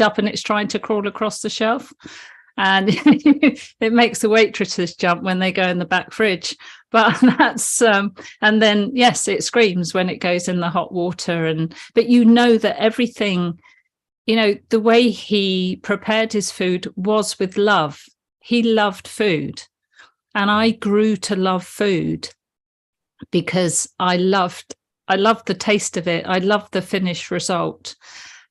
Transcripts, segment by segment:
up and it's trying to crawl across the shelf. And it makes the waitresses jump when they go in the back fridge. But that's and then yes, it screams when it goes in the hot water. But you know that everything, you know, the way he prepared his food was with love. He loved food, and I grew to love food because I loved the taste of it. I loved the finished result,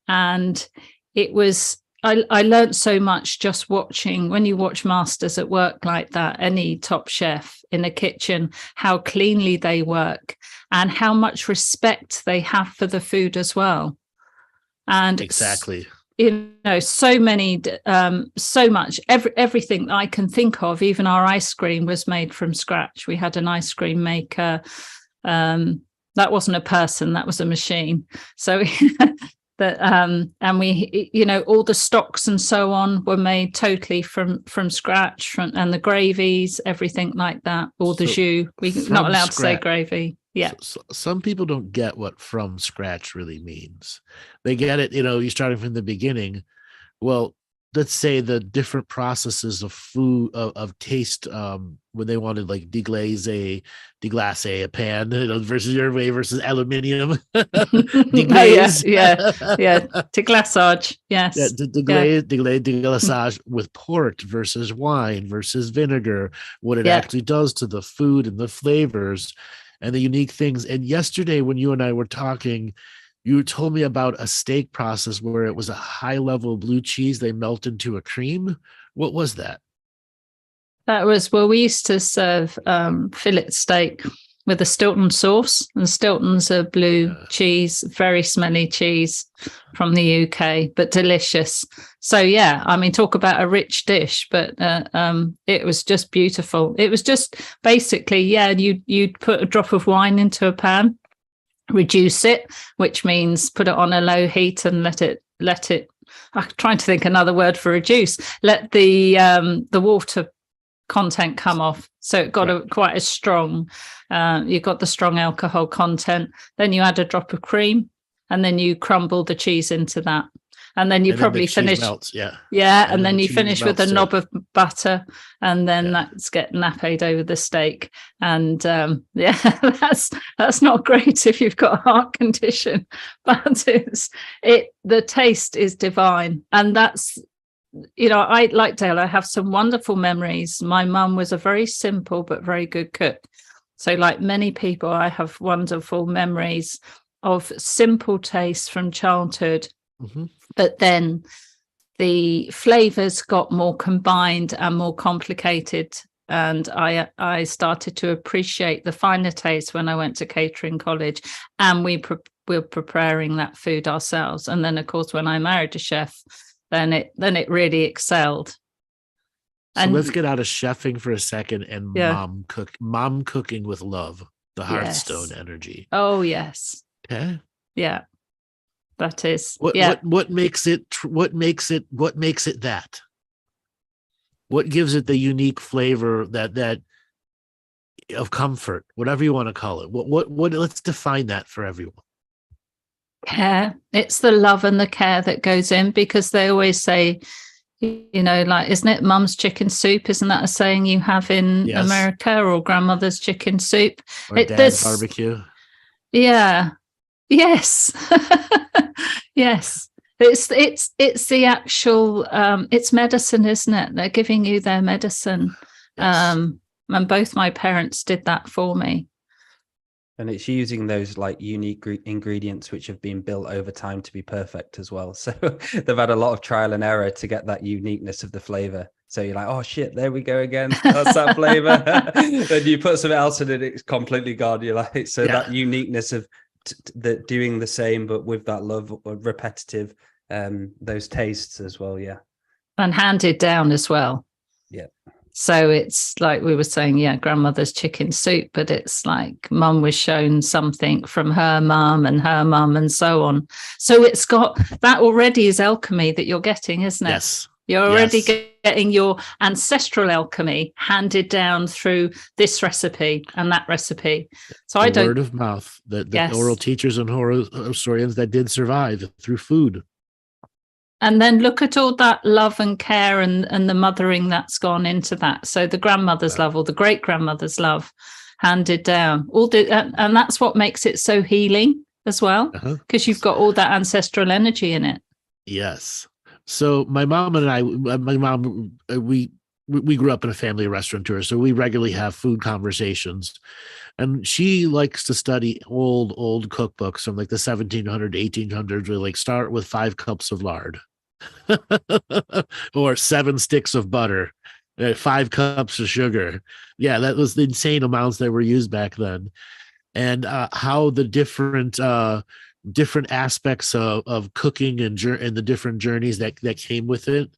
and it was. I learned so much just watching, when you watch masters at work like that, any top chef in a kitchen, how cleanly they work and how much respect they have for the food as well. And exactly, you know, so much, everything I can think of, even our ice cream was made from scratch. We had an ice cream maker. That wasn't a person, that was a machine. So that and we, you know, all the stocks and so on were made totally from scratch, and the gravies, everything like that, or the jus. We're not allowed to say gravy. Yeah. So some people don't get what from scratch really means. They get it, you know, you're starting from the beginning. Well, let's say the different processes of food, of taste, when they wanted like deglaze a pan, you know, versus your way versus aluminium. Deglaze. Deglaçage. Yes. Yeah, deglaçage with port versus wine versus vinegar, what it actually does to the food and the flavors and the unique things. And yesterday when you and I were talking, you told me about a steak process where it was a high level blue cheese they melt into a cream. What was that? That was, well, we used to serve fillet steak with a Stilton sauce. And Stilton's a blue cheese, very smelly cheese from the UK, but delicious. So, yeah, I mean, talk about a rich dish, but it was just beautiful. It was just basically, you'd put a drop of wine into a pan, reduce it, which means put it on a low heat and let it I'm trying to think another word for reduce, let the water content come off, so it got quite a strong, you got the strong alcohol content. Then you add a drop of cream, and then you crumble the cheese into that, and then you probably finish melts, and then you finish with a knob of butter, and then that's get napped over the steak. And that's not great if you've got a heart condition, but the taste is divine. And that's, you know, I have some wonderful memories. My mum was a very simple but very good cook. So like many people, I have wonderful memories of simple taste from childhood. Mm-hmm. But then the flavors got more combined and more complicated. And I started to appreciate the finer taste when I went to catering college, and we were preparing that food ourselves. And then, of course, when I married a chef, then it really excelled. So let's get out of chefing for a second and mom cooking with love, the Hearthstone energy. Oh yes. Okay. Yeah. That is. What makes it that? What gives it the unique flavor that of comfort, whatever you want to call it? What let's define that for everyone. Care. It's the love and the care that goes in, because they always say, you know, like, isn't it mum's chicken soup? Isn't that a saying you have in America, or grandmother's chicken soup? Or dad's barbecue. Yeah. Yes. Yes. It's the actual, it's medicine, isn't it? They're giving you their medicine. Yes. And both my parents did that for me. And it's using those like unique ingredients which have been built over time to be perfect as well. So they've had a lot of trial and error to get that uniqueness of the flavor. So you're like, oh shit, there we go again. That's that flavor. Then you put something else in it, it's completely gone. You're like, so that uniqueness of doing the same, but with that love, repetitive, those tastes as well. Yeah. And handed down as well. Yeah. So it's like we were saying, grandmother's chicken soup, but it's like mum was shown something from her mum and so on. So it's got that already is alchemy that you're getting, isn't it? Yes. You're already getting your ancestral alchemy handed down through this recipe and that recipe. So word of mouth, the oral teachers and oral historians that did survive through food. And then look at all that love and care and the mothering that's gone into that. So the grandmother's love or the great grandmother's love handed down. And that's what makes it so healing as well, because you've got all that ancestral energy in it. Yes. So my mom and I, we grew up in a family restaurateur, so we regularly have food conversations. And she likes to study old cookbooks from like the 1700s, 1800s, where like start with 5 cups of lard or 7 sticks of butter, 5 cups of sugar. Yeah, that was the insane amounts that were used back then. And how the different aspects of cooking and the different journeys that came with it,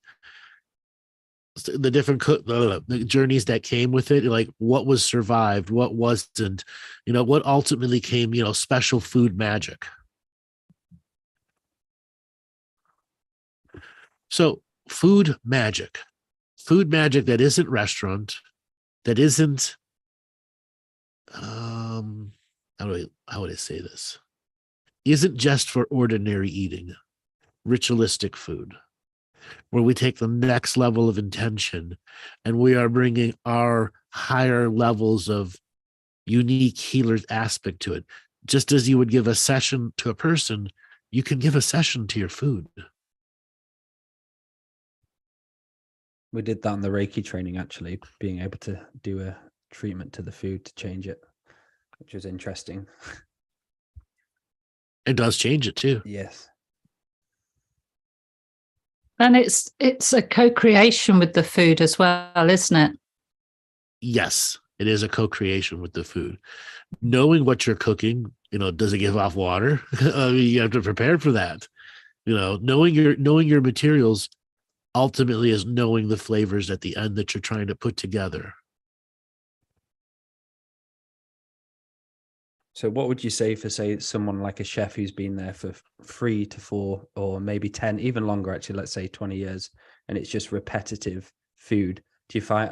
the journeys that came with it, like what was survived, what wasn't, what ultimately came, special food magic. So food magic that isn't restaurant, that isn't how would I say this, isn't just for ordinary eating, ritualistic food, where we take the next level of intention and we are bringing our higher levels of unique healer's aspect to it. Just as you would give a session to a person, you can give a session to your food. We did that in the Reiki training, actually, being able to do a treatment to the food to change it, which was interesting. It does change it too. Yes. And it's a co-creation with the food as well, isn't it? Yes, it is a co-creation with the food. Knowing what you're cooking, does it give off water? You have to prepare for that. Knowing your materials ultimately is knowing the flavors at the end that you're trying to put together. So what would you say for, say, someone like a chef who's been there for 3 to 4 or maybe 10, even longer, actually, let's say 20 years, and it's just repetitive food? Do you find,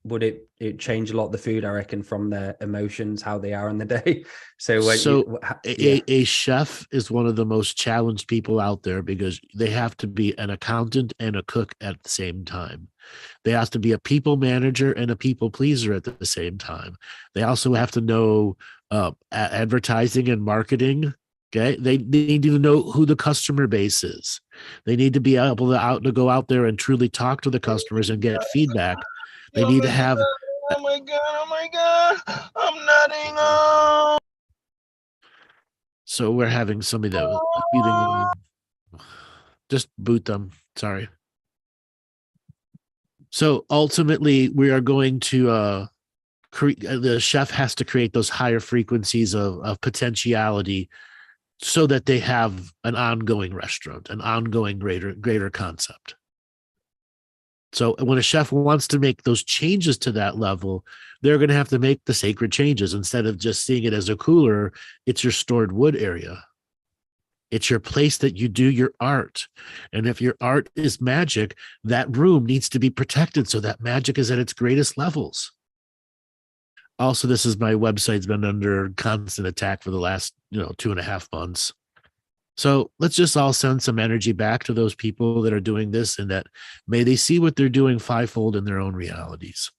would it change a lot of the food, I reckon, from their emotions, how they are in the day? A chef is one of the most challenged people out there because they have to be an accountant and a cook at the same time. They have to be a people manager and a people pleaser at the same time. They also have to know advertising and marketing. Okay, they need to know who the customer base is. They need to be able to go out there and truly talk to the customers and get feedback. They need to have. Oh my god! I'm nutting. So we're having somebody that just boot them. Sorry. So ultimately, we are going to the chef has to create those higher frequencies of potentiality so that they have an ongoing restaurant, an ongoing greater concept. So when a chef wants to make those changes to that level, they're going to have to make the sacred changes. Instead of just seeing it as a cooler, it's your stored wood area. It's your place that you do your art. And if your art is magic, that room needs to be protected so that magic is at its greatest levels. Also, this is my website's been under constant attack for the last, 2.5 months. So let's just all send some energy back to those people that are doing this, and that may they see what they're doing fivefold in their own realities.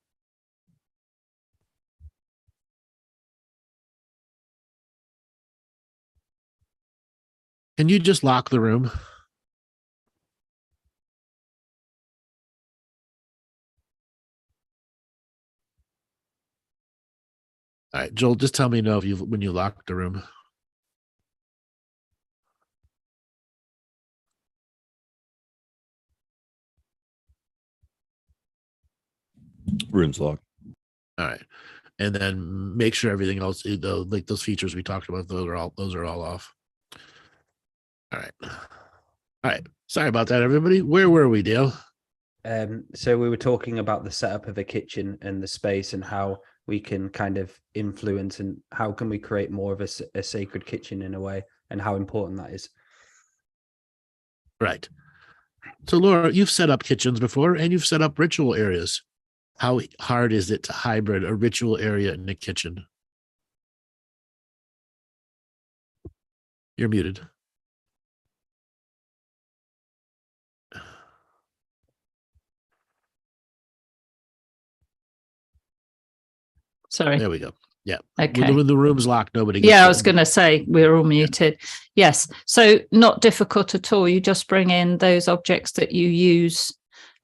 Can you just lock the room? All right, Joel, just tell me no when you lock the room. Room's locked. All right, and then make sure everything else, like those features we talked about, those are all off. All right. Sorry about that, everybody. Where were we, Dale? So we were talking about the setup of a kitchen and the space and how we can kind of influence and how can we create more of a sacred kitchen in a way, and how important that is. Right. So Laura, you've set up kitchens before and you've set up ritual areas. How hard is it to hybrid a ritual area in a kitchen? You're muted. Sorry. There we go. Yeah. Okay. When the room's locked, nobody gets Yeah, I was going to say we're all muted. Yes. So not difficult at all. You just bring in those objects that you use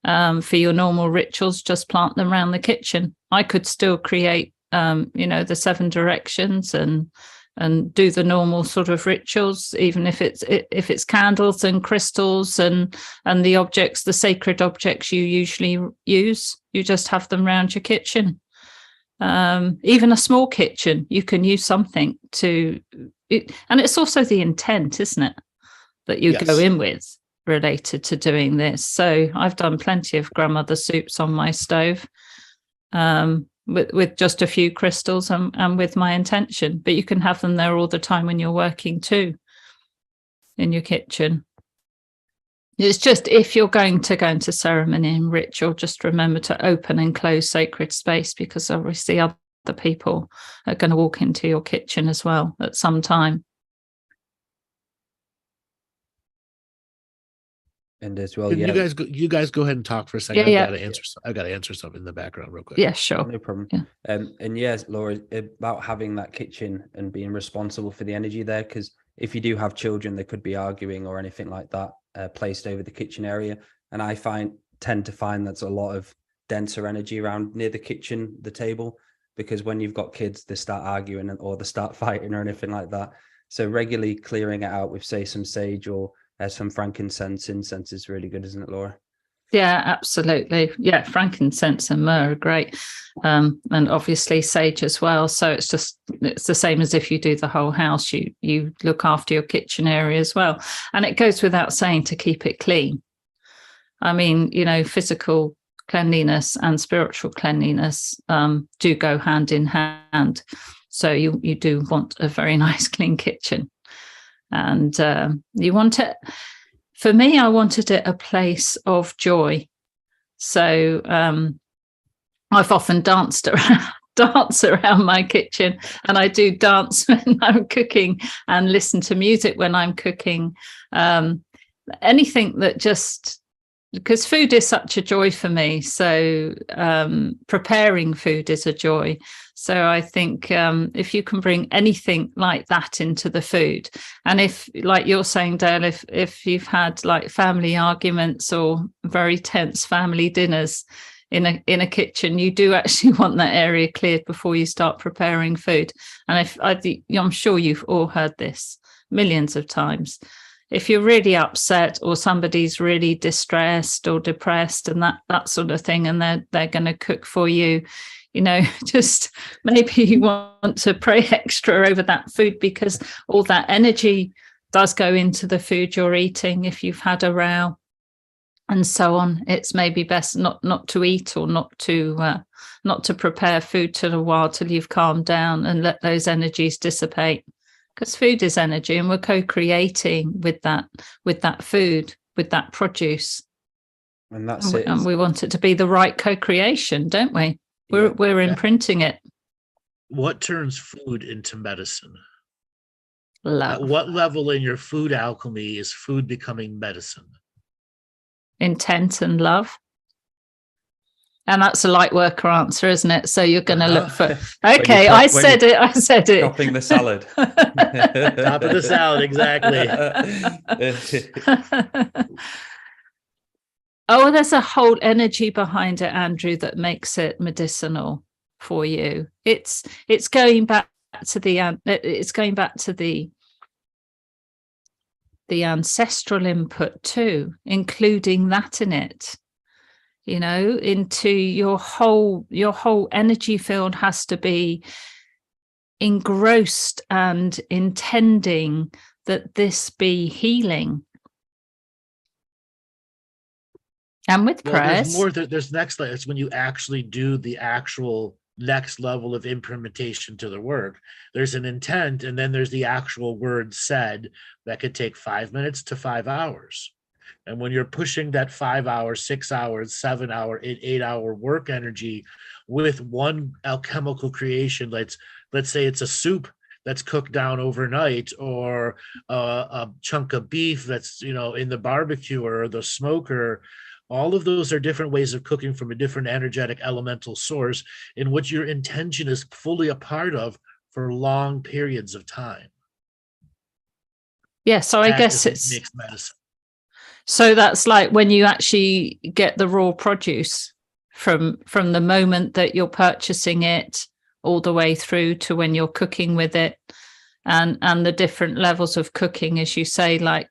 for your normal rituals, just plant them around the kitchen. I could still create, the 7 directions and do the normal sort of rituals, even if it's candles and crystals and the objects, the sacred objects you usually use. You just have them around your kitchen. Even a small kitchen, you can use something to it, and it's also the intent, isn't it, that you go in with related to doing this. So I've done plenty of grandmother soups on my stove with just a few crystals and with my intention, but you can have them there all the time when you're working too in your kitchen. It's just, if you're going to go into ceremony and ritual, just remember to open and close sacred space, because obviously other people are going to walk into your kitchen as well at some time. And as well, You guys go ahead and talk for a second. Yeah, I've got to answer something in the background real quick. Yeah, sure. No problem. Yeah. And yes, Laura, about having that kitchen and being responsible for the energy there, because if you do have children, they could be arguing or anything like that placed over the kitchen area. And I tend to find that's a lot of denser energy around near the kitchen, the table, because when you've got kids, they start arguing or they start fighting or anything like that. So regularly clearing it out with, say, some sage or some frankincense. Incense is really good, isn't it, Laura? Yeah, absolutely. Yeah, frankincense and myrrh are great. And obviously sage as well. So it's the same as if you do the whole house, you look after your kitchen area as well. And it goes without saying to keep it clean. I mean, physical cleanliness and spiritual cleanliness do go hand in hand. So you do want a very nice clean kitchen. And you want it. For me, I wanted it a place of joy. So I've often danced around my kitchen, and I do dance when I'm cooking and listen to music when I'm cooking. Anything that because food is such a joy for me. So preparing food is a joy. So I think if you can bring anything like that into the food, and if, like you're saying, Dale, if you've had like family arguments or very tense family dinners in a kitchen, you do actually want that area cleared before you start preparing food. And I'm sure you've all heard this millions of times. If you're really upset or somebody's really distressed or depressed and that sort of thing, and they're going to cook for you, just maybe you want to pray extra over that food, because all that energy does go into the food you're eating. If you've had a row and so on, it's maybe best not to eat or not to prepare food till a while, till you've calmed down and let those energies dissipate. Because food is energy, and we're co-creating with that food, with that produce. And that's it. And we want it to be the right co-creation, don't we? We're imprinting it. What turns food into medicine? Love. At what level in your food alchemy is food becoming medicine? Intent and love. And that's a light worker answer, isn't it? So you're going to look for. Okay, I said it. Chopping the salad. Top of the salad, exactly. Oh, there's a whole energy behind it, Andrew, that makes it medicinal for you. It's going back to the ancestral input too, including that in it. Into your whole energy field has to be engrossed and intending that this be healing. And with prayers, there's next level. It's when you actually do the actual next level of implementation to the work. There's an intent, and then there's the actual word said that could take 5 minutes to 5 hours. And when you're pushing that 5 hours, 6 hours, 7 hour, 8 hour work energy with one alchemical creation, let's say it's a soup that's cooked down overnight, or a chunk of beef that's in the barbecue or the smoker, All of those are different ways of cooking from a different energetic elemental source in which your intention is fully a part of for long periods of time. Yeah, so I That guess is what it's makes medicine. so that's like when you actually get the raw produce from the moment that you're purchasing it all the way through to when you're cooking with it, and the different levels of cooking, as you say, like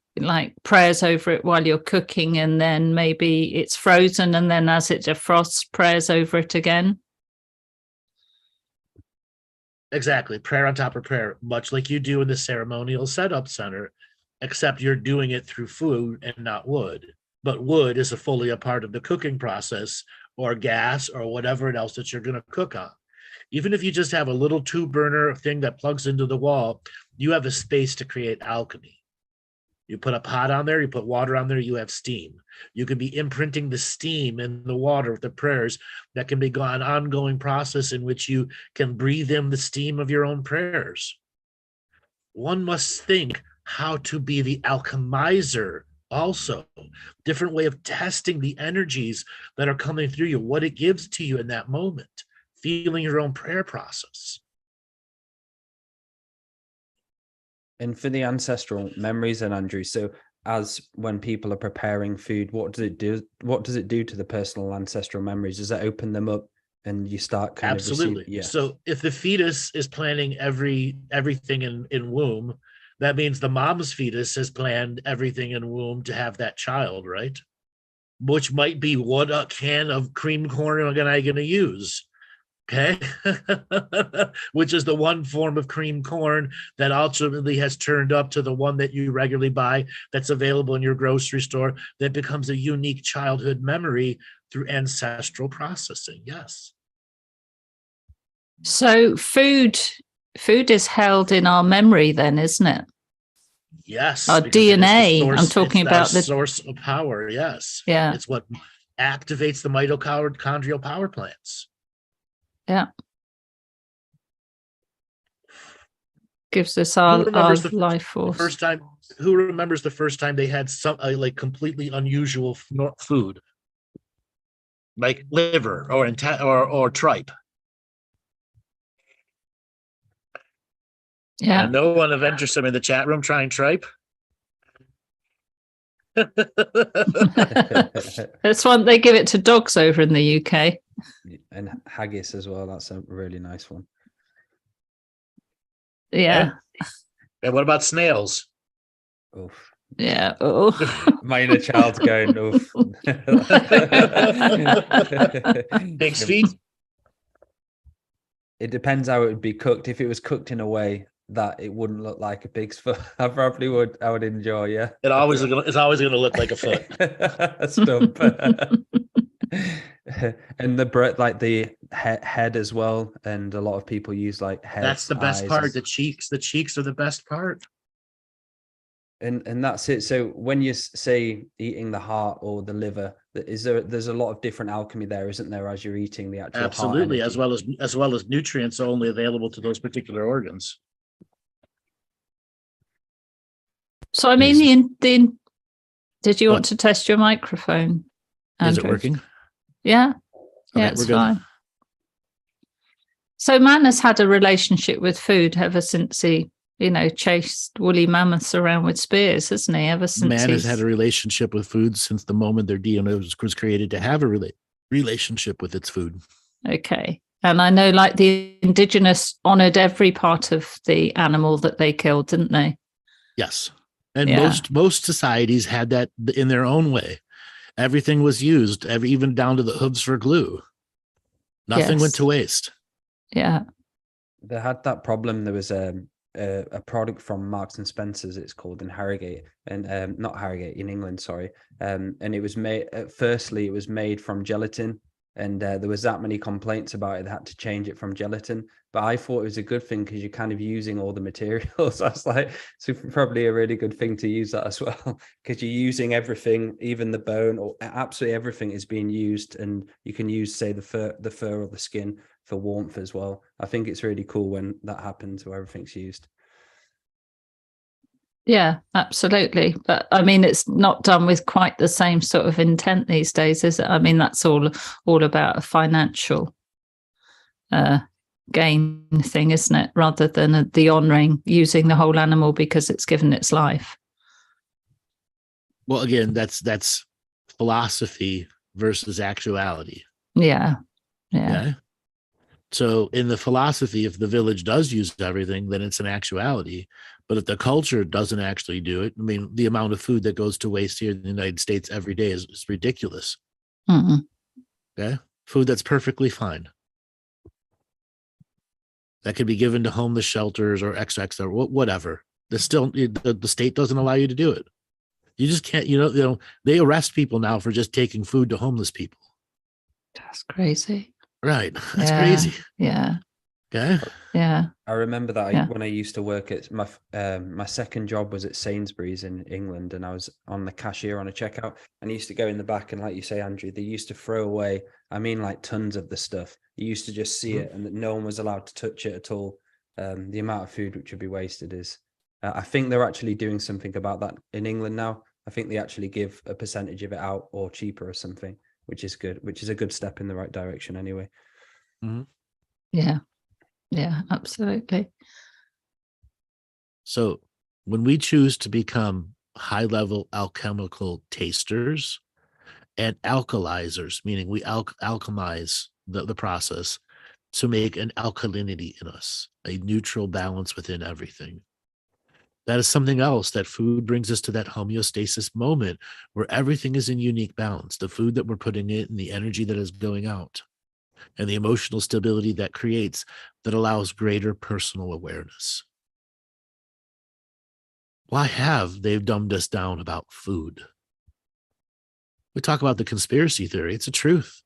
prayers over it while you're cooking, and then maybe it's frozen, and then as it defrosts, prayers over it again. Exactly. Prayer on top of prayer, much like you do in the ceremonial setup center, except you're doing it through food and not wood. But wood is fully a part of the cooking process, or gas, or whatever else that you're going to cook on. Even if you just have a little tube burner thing that plugs into the wall, you have a space to create alchemy. You put a pot on there, you put water on there, you have steam. You can be imprinting the steam in the water with the prayers. That can be an ongoing process in which you can breathe in the steam of your own prayers. One must think how to be the alchemizer also. Different way of testing the energies that are coming through you, what it gives to you in that moment, feeling your own prayer process. And for the ancestral memories, and Andrew, so as when people are preparing food, what does it do? What does it do to the personal ancestral memories? Does it open them up and you start kind Absolutely. of yeah. So if the fetus is planning everything in womb, that means the mom's fetus has planned everything in womb to have that child, right? Which might be, what a can of cream corn am I going to use? Okay. Which is the one form of cream corn that ultimately has turned up to the one that you regularly buy, that's available in your grocery store, that becomes a unique childhood memory through ancestral processing. Yes. So food is held in our memory then, isn't it? Yes. Our DNA. I'm talking about the source of power. Yes. Yeah. It's what activates the mitochondrial power plants. Yeah. Gives us our life force. Who remembers the first time they had some like completely unusual food, like liver or tripe? Yeah. No one adventuresome in the chat room trying tripe. That's one they give it to dogs over in the UK. And haggis as well. That's a really nice one. Yeah. And what about snails? Oof. Yeah. Oh. My inner child's going, oof. Pig's feet? It depends how it would be cooked. If it was cooked in a way that it wouldn't look like a pig's foot, I would enjoy, yeah. It's always going to look like a foot. Stump. And the head as well, and a lot of people use like heads. That's the best part. The cheeks are the best part. And that's it. So when you say eating the heart or the liver, there's a lot of different alchemy there, isn't there, as you're eating the actual absolutely heart energy? as well as nutrients only available to those particular organs. So I mean, did you want to test your microphone, Andrew? Is it working? Yeah. Okay, yeah, it's fine. So man has had a relationship with food ever since he, chased woolly mammoths around with spears, hasn't he? Ever since man has had a relationship with food since the moment their DNA was created to have a relationship with its food. Okay. And I know like the indigenous honored every part of the animal that they killed, didn't they? Yes. And most societies had that in their own way. Everything was used, even down to the hooves for glue. Nothing went to waste. Yeah. They had that problem. There was a product from Marks and Spencer's, it's called, in Harrogate, and not Harrogate, in England, sorry. And it was made, firstly, it was made from gelatin. And there was that many complaints about it, they had to change it from gelatin. But I thought it was a good thing because you're kind of using all the materials. I was like, it's probably a really good thing to use that as well, because you're using everything, even the bone, or absolutely everything is being used. And you can use, say, the fur or the skin for warmth as well. I think it's really cool when that happens, where everything's used. Yeah, absolutely. But I mean, it's not done with quite the same sort of intent these days, is it? I mean, that's all about a financial gain thing, isn't it? Rather than the honouring, using the whole animal because it's given its life. Well, again, that's philosophy versus actuality. Yeah. Yeah. Okay. So in the philosophy, if the village does use everything, then it's an actuality. But if the culture doesn't actually do it, I mean, the amount of food that goes to waste here in the United States every day is ridiculous. Mm-mm. Okay. Food that's perfectly fine. That could be given to homeless shelters or XX or whatever. The state doesn't allow you to do it. You just can't, they arrest people now for just taking food to homeless people. That's crazy. Right. That's crazy. Yeah. Okay. Yeah. I remember that Yeah. when I used to work at my second job was at Sainsbury's in England, and I was on the cashier on a checkout, and I used to go in the back, and like you say, Andrew, they used to throw away, I mean, like tons of the stuff. You used to just see it, and that no one was allowed to touch it at all. The amount of food which would be wasted is, I think they're actually doing something about that in England now. I think they actually give a percentage of it out or cheaper or something, which is good, which is a good step in the right direction anyway. Mm-hmm. Yeah. Yeah, absolutely. So when we choose to become high-level alchemical tasters and alkalizers, meaning we alchemize the process to make an alkalinity in us, a neutral balance within everything. That is something else that food brings us to, that homeostasis moment where everything is in unique balance. The food that we're putting in and the energy that is going out and the emotional stability that creates, that allows greater personal awareness. Why have they dumbed us down about food? We talk about the conspiracy theory. It's a truth.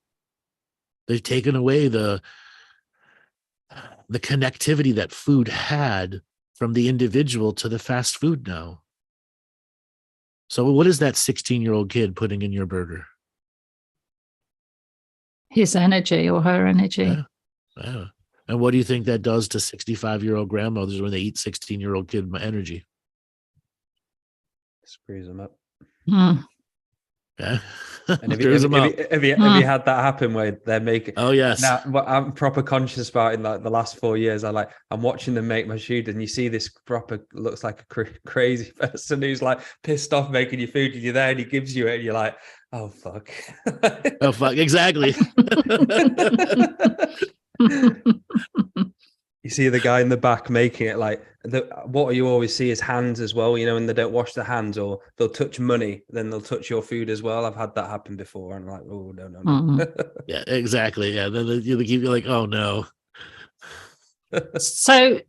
They've taken away the connectivity that food had from the individual to the fast food now. So what is that 16-year-old kid putting in your burger? His energy or her energy. Yeah. Yeah. And what do you think that does to 65-year-old grandmothers when they eat 16-year-old kid energy? Screws them up. Mm. Yeah. And have you had that happen where they're making? Oh yes. Now, what I'm proper conscious about in like the last 4 years, I'm watching them make my food, and you see this proper looks like a crazy person who's like pissed off making your food, and you're there, and he gives you it, and you're like, oh fuck. Oh fuck! Exactly. You see the guy in the back making it, like what you always see is hands as well, and they don't wash their hands, or they'll touch money, then they'll touch your food as well. I've had that happen before, and I'm like, oh no. Mm-hmm. Yeah, exactly. Yeah, then they keep you like, oh no. So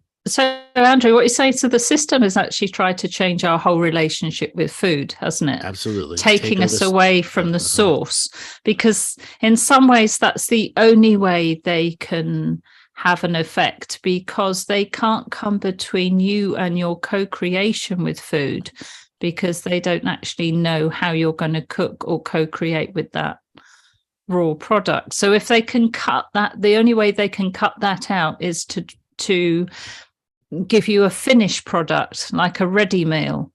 Andrew, what you say to the system has actually tried to change our whole relationship with food, hasn't it? Absolutely. Taking us away from the source, because in some ways that's the only way they can have an effect, because they can't come between you and your co-creation with food, because they don't actually know how you're going to cook or co-create with that raw product. So if they can cut that, the only way they can cut that out is to give you a finished product, like a ready meal,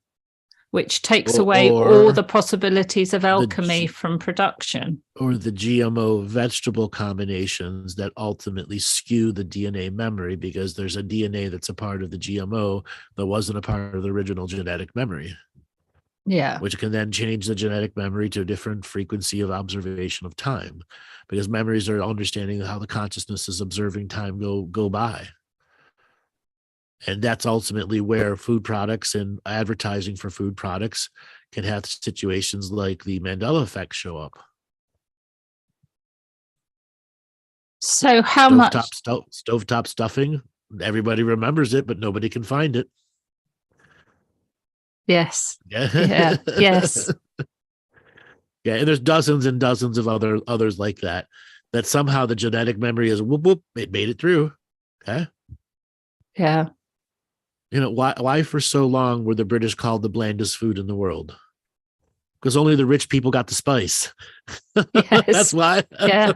which takes away all the possibilities of alchemy from production. Or the GMO vegetable combinations that ultimately skew the DNA memory, because there's a DNA that's a part of the GMO that wasn't a part of the original genetic memory. Yeah. Which can then change the genetic memory to a different frequency of observation of time, because memories are understanding how the consciousness is observing time go by. And that's ultimately where food products and advertising for food products can have situations like the Mandela effect show up. So how much stovetop stuffing? Everybody remembers it, but nobody can find it. Yes. Yeah. Yes. Yeah, and there's dozens and dozens of others like that somehow the genetic memory is whoop, it made it through. Okay. Yeah. Why for so long were the British called the blandest food in the world? Because only the rich people got the spice. Yes. That's why. Yeah.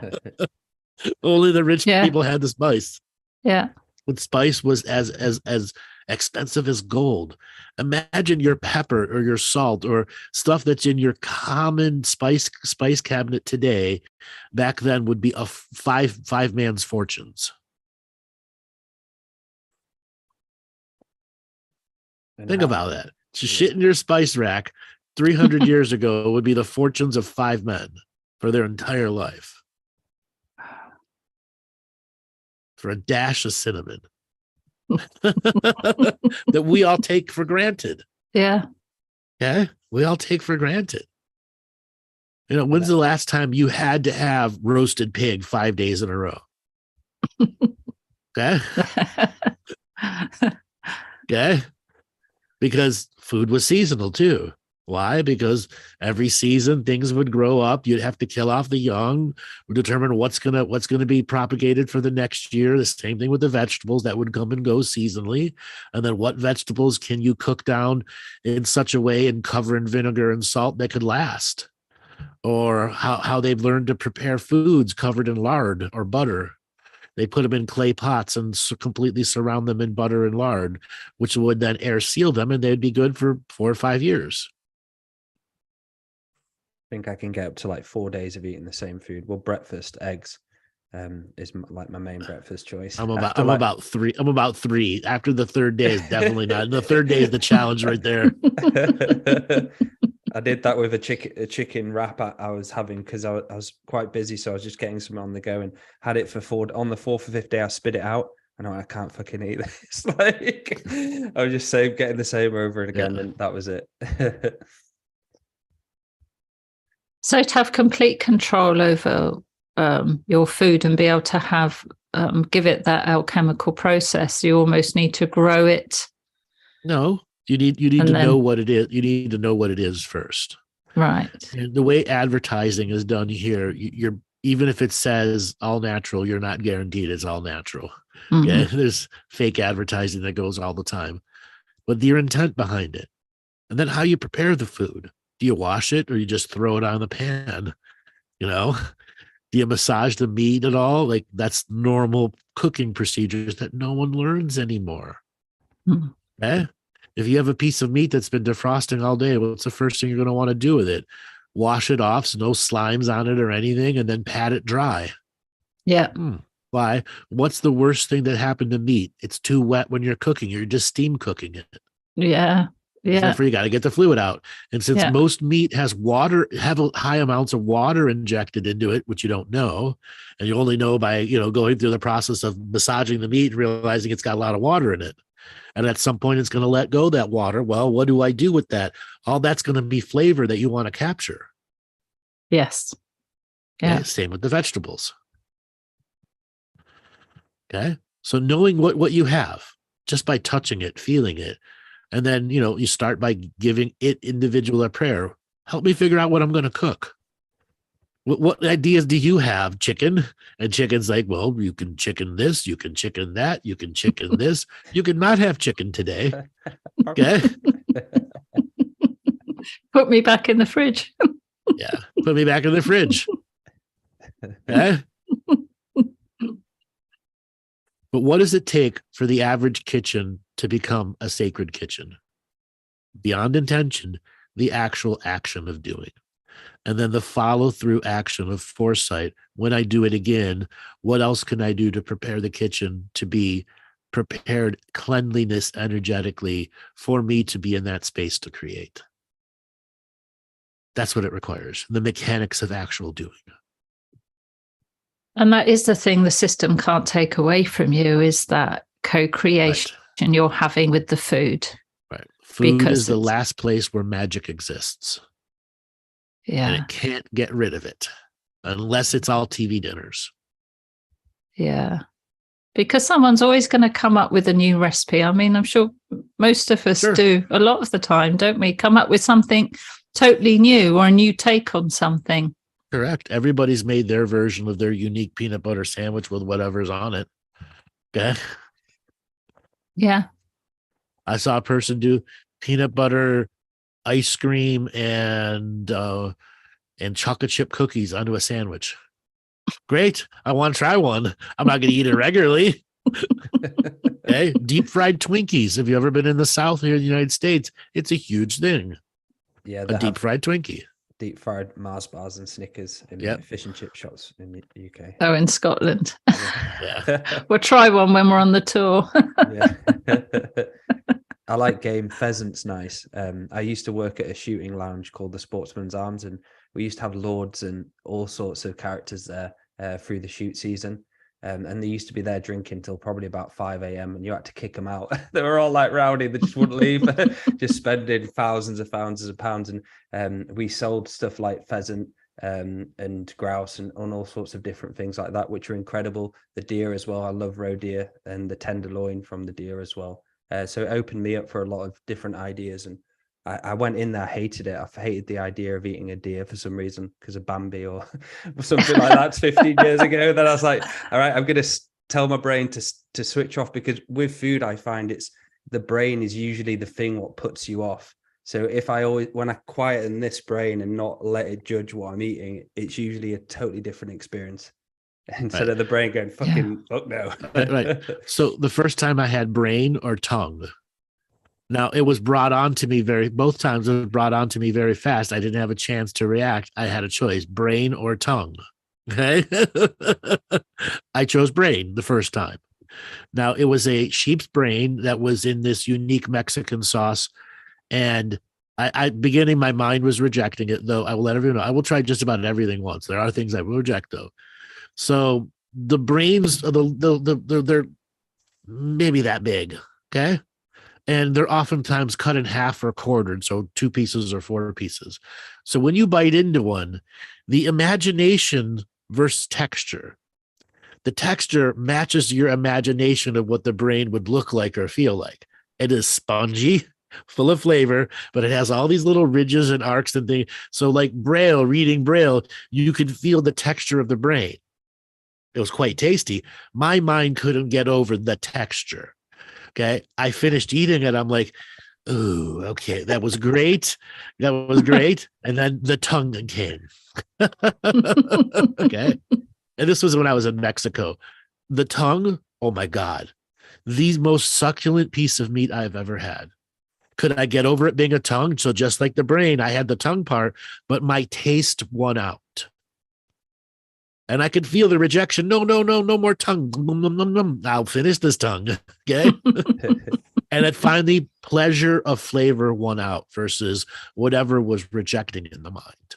Only the rich people had the spice. Yeah. But spice was as expensive as gold. Imagine your pepper or your salt or stuff that's in your common spice cabinet today. Back then would be a five man's fortunes. Think about that. Just shit in your spice rack 300 years ago would be the fortunes of 5 men for their entire life. For a dash of cinnamon that we all take for granted. Yeah. Yeah. We all take for granted. When's the last time you had to have roasted pig 5 days in a row? Okay. Okay. Because food was seasonal too. Why? Because every season things would grow up. You'd have to kill off the young, determine what's gonna be propagated for the next year. The same thing with the vegetables that would come and go seasonally. And then what vegetables can you cook down in such a way and cover in vinegar and salt that could last? Or how they've learned to prepare foods covered in lard or butter. They put them in clay pots and completely surround them in butter and lard, which would then air seal them, and they'd be good for 4 or 5 years. I think I can get up to like 4 days of eating the same food. Well, breakfast, eggs, is like my main breakfast choice. I'm about 3. I'm about 3. After the third day is definitely not. The third day is the challenge right there. I did that with a chicken wrap I was having because I was quite busy, so I was just getting some on the go and had it for 4. On the 4th or 5th day, I spit it out. And I can't fucking eat this. Like I was just getting the same over and again, and that was it. So to have complete control over your food and be able to have give it that alchemical process, you almost need to grow it. No, you need to know what it is. You need to know what it is first. Right. And the way advertising is done here, you're even if it says all natural, you're not guaranteed it's all natural. Mm-hmm. Yeah, there's fake advertising that goes all the time, but your intent behind it, and then how you prepare the food. Do you wash it or you just throw it on the pan? Do you massage the meat at all? Like that's normal cooking procedures that no one learns anymore. Mm-hmm. Okay? If you have a piece of meat that's been defrosting all day, what's the first thing you're going to want to do with it? Wash it off, so no slimes on it or anything, and then pat it dry. Yeah. Why? What's the worst thing that happened to meat? It's too wet when you're cooking. You're just steam cooking it. Yeah. Yeah. Therefore, you got to get the fluid out. And since most meat has have high amounts of water injected into it, which you don't know, and you only know by, going through the process of massaging the meat and realizing it's got a lot of water in it. And at some point, it's going to let go that water. Well, what do I do with that? All that's going to be flavor that you want to capture. Yes. Yeah. Okay? Same with the vegetables. Okay. So knowing what you have just by touching it, feeling it, and then, you start by giving it individual a prayer. Help me figure out what I'm going to cook. What ideas do you have, chicken? And chicken's like, well, you can chicken this, you can chicken that, you can chicken this. You can not have chicken today. Okay. Put me back in the fridge. Yeah. Put me back in the fridge. Okay. But what does it take for the average kitchen to become a sacred kitchen? Beyond intention, the actual action of doing. And then the follow through action of foresight. When I do it again, what else can I do to prepare the kitchen to be prepared cleanliness energetically for me to be in that space to create? That's what it requires. The mechanics of actual doing. And that is the thing the system can't take away from you, is that co-creation you're having with the food. Right. Food is the last place where magic exists. Yeah. And it can't get rid of it unless it's all TV dinners. Yeah. Because someone's always going to come up with a new recipe. I mean, I'm sure most of us do a lot of the time, don't we? Come up with something totally new or a new take on something. Correct. Everybody's made their version of their unique peanut butter sandwich with whatever's on it. Okay. Yeah. I saw a person do peanut butter ice cream and chocolate chip cookies onto a sandwich. Great. I want to try one. I'm not going to eat it regularly. Okay, deep fried Twinkies. Have you ever been in the South here in the United States? It's a huge thing. Yeah, A deep fried Twinkie. deep fried Mars bars and Snickers in fish and chip shops in the UK. Oh, in Scotland. Yeah. We'll try one when we're on the tour. Yeah. I like game. Pheasant's nice. I used to work at a shooting lounge called the Sportsman's Arms, and we used to have lords and all sorts of characters there through the shoot season. And they used to be there drinking till probably about 5 a.m. and you had to kick them out. They were all like rowdy. They just wouldn't leave, just spending thousands of pounds. And we sold stuff like pheasant and grouse and all sorts of different things like that, which are incredible. The deer as well. I love roe deer and the tenderloin from the deer as well. So it opened me up for a lot of different ideas. And I went in there, hated it. I hated the idea of eating a deer for some reason because of Bambi or something like that 15 years ago. Then I was like, all right, I'm going to tell my brain to switch off, because with food, I find the brain is usually the thing what puts you off. So if when I quieten this brain and not let it judge what I'm eating, it's usually a totally different experience. Instead of the brain going, fucking fuck no. Right. So the first time I had brain or tongue. Now, it was brought on to me both times it was brought on to me very fast. I didn't have a chance to react. I had a choice, brain or tongue. Okay. I chose brain the first time. Now, it was a sheep's brain that was in this unique Mexican sauce. And beginning, my mind was rejecting it, though I will let everyone know. I will try just about everything once. There are things I will reject, though. So the brains, they're maybe that big. Okay. And they're oftentimes cut in half or quartered, so 2 pieces or 4 pieces. So when you bite into one, the imagination versus texture. The texture matches your imagination of what the brain would look like or feel like. It is spongy, full of flavor, but it has all these little ridges and arcs and things. So like reading Braille, you could feel the texture of the brain. It was quite tasty. My mind couldn't get over the texture. Okay. I finished eating it. I'm like, ooh, okay. That was great. That was great. And then the tongue came. Okay. And this was when I was in Mexico. The tongue, oh my God, the most succulent piece of meat I've ever had. Could I get over it being a tongue? So just like the brain, I had the tongue part, but my taste won out. And I could feel the rejection. No more tongue. I'll finish this tongue. Okay. And it finally, pleasure of flavor won out versus whatever was rejecting in the mind.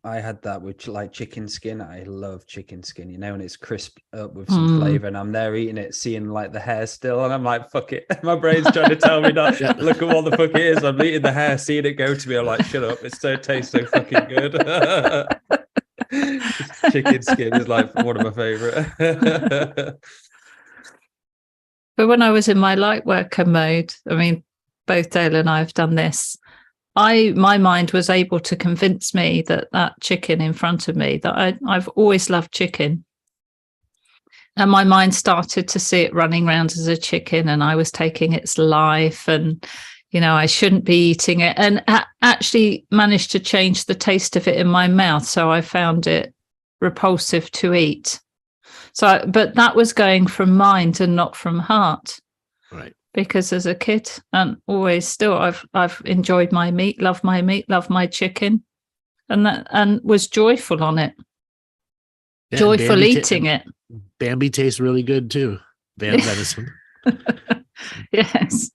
I had that with like chicken skin. I love chicken skin, and it's crisp up with some flavor, and I'm there eating it, seeing like the hair still, and I'm like, fuck it. My brain's trying to tell me not. Yeah. Look at what the fuck it is. I'm eating the hair, seeing it go to me. I'm like, shut up. It tastes so fucking good. Chicken skin is like one of my favorite. But when I was in my light worker mode, I mean, both Dale and I have done this. My mind was able to convince me that chicken in front of me, that I've always loved chicken. And my mind started to see it running around as a chicken, and I was taking its life, and, I shouldn't be eating it, and actually managed to change the taste of it in my mouth. So I found it repulsive to eat. But that was going from mind and not from heart. Right. Because as a kid, and always still, I've enjoyed my meat, love my chicken, and was joyful on it. Yeah, joyful eating it. Bambi tastes really good too. Venison. Yes.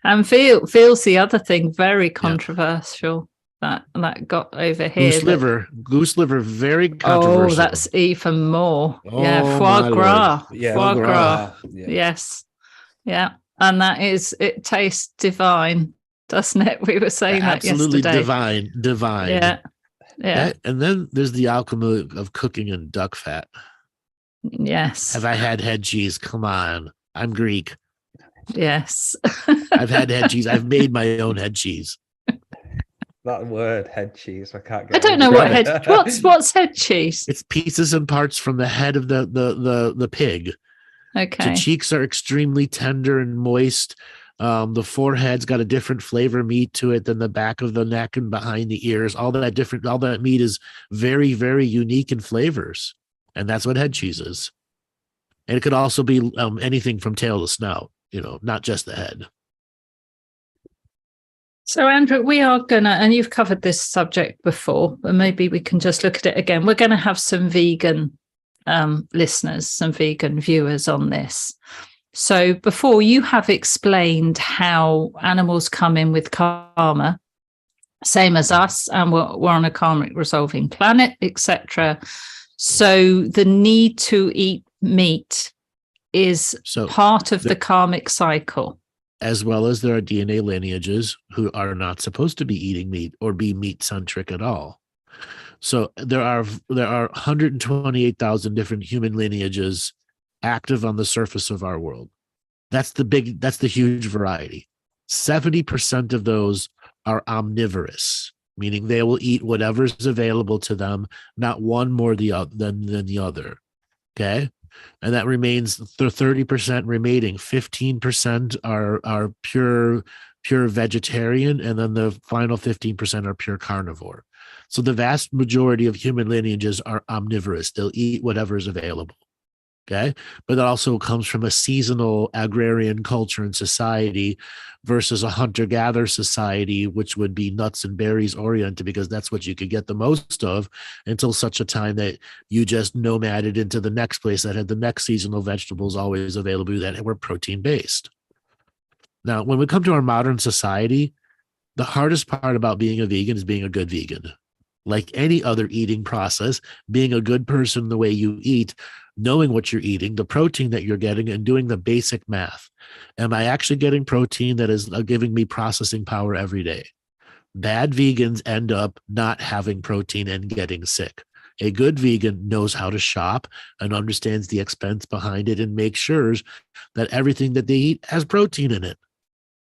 And feels the other thing very controversial that got over here. Goose liver, very controversial. Oh, that's even more. Foie gras. Foie gras. Yes. Yeah. And it tastes divine, doesn't it? We were saying that absolutely yesterday. Divine. Yeah. And then there's the alchemy of cooking in duck fat. Yes. Have I had head cheese? Come on. I'm Greek. Yes. I've had head cheese. I've made my own head cheese. That word, head cheese, I can't get. I don't know what's head cheese. It's pieces and parts from the head of the pig. Okay. The cheeks are extremely tender and moist. The forehead's got a different flavor meat to it than the back of the neck and behind the ears. All that meat is very, very unique in flavors. And that's what head cheese is. And it could also be anything from tail to snout, not just the head. So, Andrew, we are going to, and you've covered this subject before, but maybe we can just look at it again. We're going to have some vegan listeners, some vegan viewers on this. So before, you have explained how animals come in with karma, same as us, and we're on a karmic resolving planet, etc. So the need to eat meat is part of the karmic cycle. As well as there are DNA lineages who are not supposed to be eating meat or be meat-centric at all. So there are 128,000 different human lineages active on the surface of our world. That's the huge variety. 70% of those are omnivorous, meaning they will eat whatever's available to them, not one more than the other. Okay? And that remains the 30% remaining. 15% are pure vegetarian, and then the final 15% are pure carnivore. So the vast majority of human lineages are omnivorous. They'll eat whatever is available. Okay. But that also comes from a seasonal agrarian culture and society versus a hunter-gatherer society, which would be nuts and berries oriented, because that's what you could get the most of until such a time that you just nomaded into the next place that had the next seasonal vegetables always available that were protein-based. Now, when we come to our modern society, the hardest part about being a vegan is being a good vegan. Like any other eating process, being a good person the way you eat, knowing what you're eating, the protein that you're getting, and doing the basic math. Am I actually getting protein that is giving me processing power every day? Bad vegans end up not having protein and getting sick. A good vegan knows how to shop and understands the expense behind it and makes sure that everything that they eat has protein in it.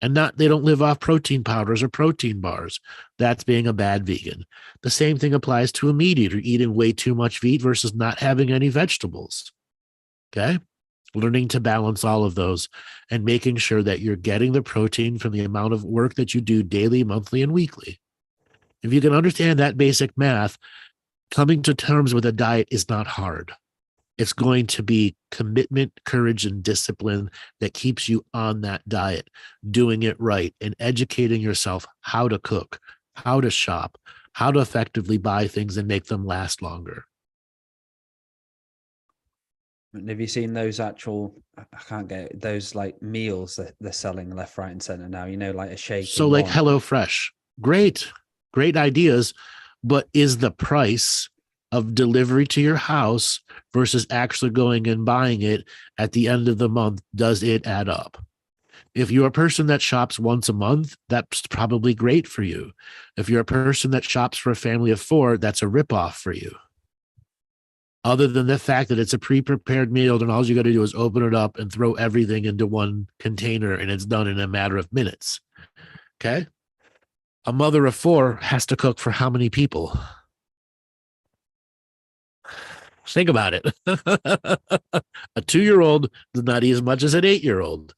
And they don't live off protein powders or protein bars. That's being a bad vegan. The same thing applies to a meat eater, eating way too much meat versus not having any vegetables. Okay? Learning to balance all of those and making sure that you're getting the protein from the amount of work that you do daily, monthly, and weekly. If you can understand that basic math, coming to terms with a diet is not hard. It's going to be commitment, courage, and discipline that keeps you on that diet, doing it right, and educating yourself how to cook, how to shop, how to effectively buy things and make them last longer. And have you seen those actual, I can't get it, those like meals that they're selling left, right, and center now, like a shake? So like HelloFresh, great ideas, but is the price of delivery to your house versus actually going and buying it at the end of the month, does it add up? If you're a person that shops once a month, that's probably great for you. If you're a person that shops for a family of 4, that's a ripoff for you. Other than the fact that it's a pre-prepared meal, then all you got to do is open it up and throw everything into one container, and it's done in a matter of minutes. Okay? A mother of 4 has to cook for how many people? Think about it. A 2-year-old does not eat as much as an 8-year-old.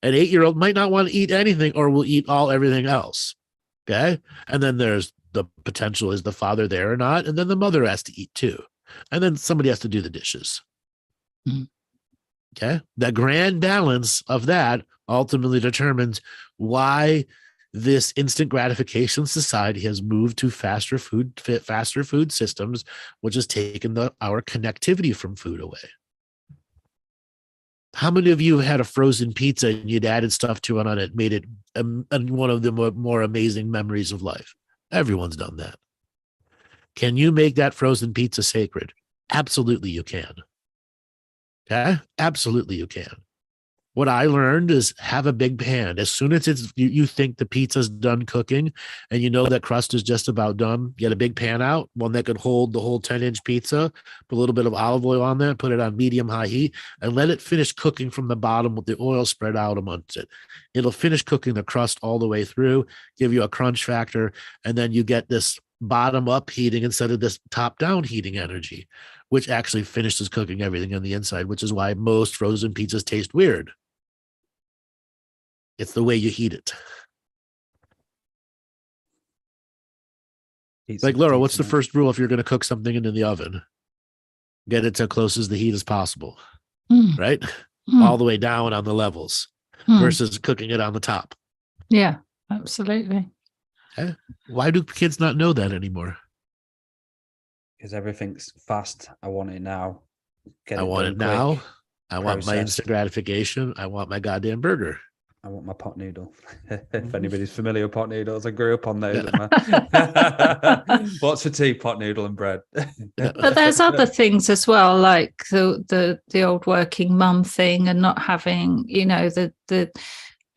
An 8-year-old might not want to eat anything or will eat everything else. Okay. And then there's the potential, is the father there or not? And then the mother has to eat too. And then somebody has to do the dishes. Mm-hmm. Okay. The grand balance of that ultimately determines why this instant gratification society has moved to faster food systems, which has taken our connectivity from food away. How many of you have had a frozen pizza and you'd added stuff to it on it, made it one of the more amazing memories of life? Everyone's done that. Can you make that frozen pizza sacred? Absolutely you can. Okay? Absolutely you can. What I learned is have a big pan. As soon as you think the pizza's done cooking and you know that crust is just about done, get a big pan out, one that could hold the whole 10-inch pizza, put a little bit of olive oil on there, put it on medium-high heat, and let it finish cooking from the bottom with the oil spread out amongst it. It'll finish cooking the crust all the way through, give you a crunch factor, and then you get this bottom-up heating instead of this top-down heating energy, which actually finishes cooking everything on the inside, which is why most frozen pizzas taste weird. It's the way you heat it. Like, Laura, what's the first rule if you're going to cook something into the oven? Get it as close as the heat as possible. right? Mm. All the way down on the levels versus cooking it on the top. Yeah, absolutely. Okay? Why do kids not know that anymore? Because everything's fast. I want it now. Get I it want done it now. quick. I want my instant gratification. I want my goddamn burger. I want my pot noodle. If anybody's familiar with pot noodles, I grew up on those. What's for tea? Pot noodle and bread. But there's other things as well, like the old working mum thing, and not having, the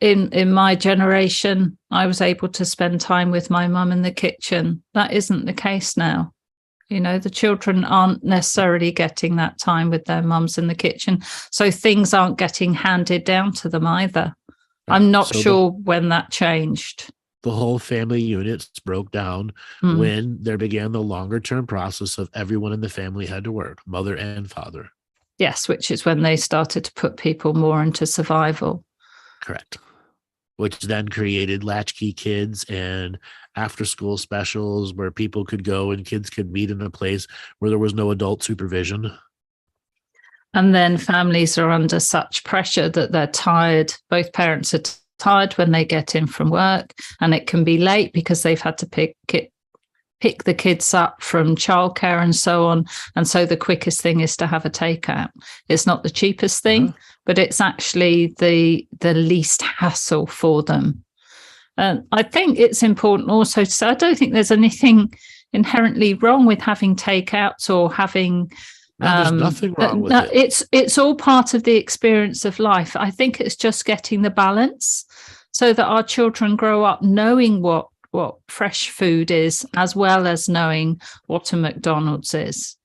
in my generation, I was able to spend time with my mum in the kitchen. That isn't the case now. The children aren't necessarily getting that time with their mums in the kitchen. So things aren't getting handed down to them either. Right. I'm not sure when that changed. The whole family units broke down when there began the longer term process of everyone in the family had to work, mother and father. Yes, which is when they started to put people more into survival. Correct. Which then created latchkey kids and after school specials where people could go and kids could meet in a place where there was no adult supervision. And then families are under such pressure that they're tired. Both parents are tired when they get in from work, and it can be late because they've had to pick the kids up from childcare and so on. And so the quickest thing is to have a takeout. It's not the cheapest thing, but it's actually the least hassle for them. And I think it's important also to say, I don't think there's anything inherently wrong with having takeouts or having... there's nothing wrong with it. It's all part of the experience of life. I think it's just getting the balance so that our children grow up knowing what fresh food is, as well as knowing what a McDonald's is.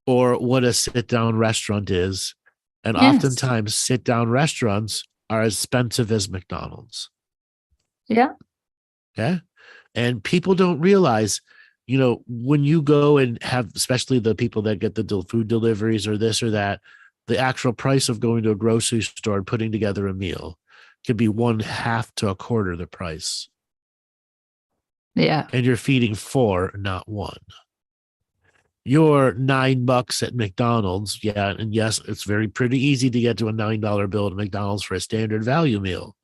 Or what a sit-down restaurant is. And Yes. oftentimes sit-down restaurants are as expensive as McDonald's. Yeah. Okay. And people don't realize, when you go and have, especially the people that get the food deliveries or this or that, the actual price of going to a grocery store and putting together a meal could be 1/2 to 1/4 the price. Yeah. And you're feeding 4, not 1. Your $9 at McDonald's. Yeah. And yes, it's pretty easy to get to a $9 bill at McDonald's for a standard value meal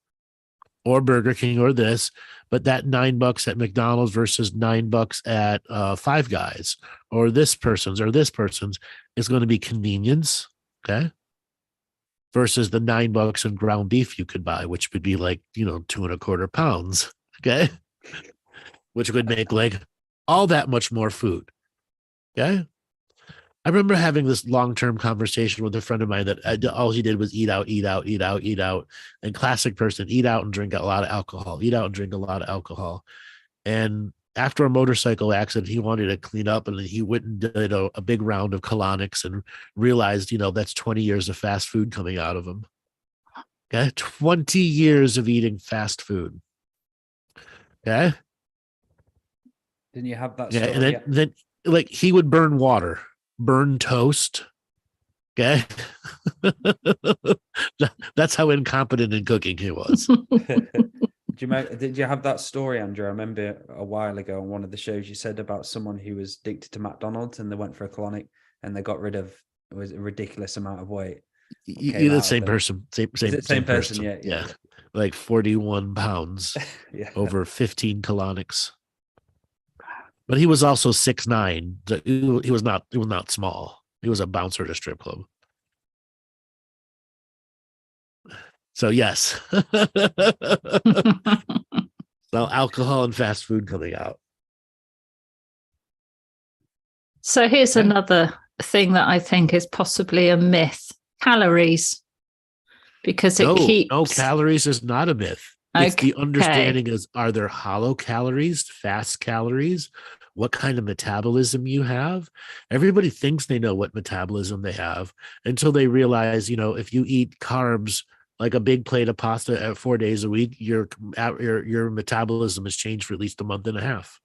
or Burger King or this, but that $9 at McDonald's versus $9 at Five Guys or this person's is going to be convenience. Okay. Versus the $9 in ground beef you could buy, which would be like, 2 1/4 pounds. Okay. Which would make like all that much more food. Okay. I remember having this long-term conversation with a friend of mine that all he did was eat out. And classic person, eat out and drink a lot of alcohol. And after a motorcycle accident, he wanted to clean up and he went and did a big round of colonics and realized, that's 20 years of fast food coming out of him. Okay. 20 years of eating fast food. Okay. Didn't you have that Yeah. story? And then like he would burn water, burn toast. Okay. That's how incompetent in cooking he was. Did you have that story, Andrew? I remember a while ago on one of the shows you said about someone who was addicted to McDonald's and they went for a colonic and they got rid of a ridiculous amount of weight. You're the same person. Same person. Yeah. Like 41 pounds over 15 colonics. But he was also 6'9". He was not small. He was a bouncer at a strip club. So yes. So alcohol and fast food coming out. So here's another thing that I think is possibly a myth: calories, because it keeps. No, calories is not a myth. It's the understanding is, are there hollow calories, fast calories? What kind of metabolism you have? Everybody thinks they know what metabolism they have until they realize, if you eat carbs, like a big plate of pasta 4 days a week, your metabolism has changed for at least a month and a half.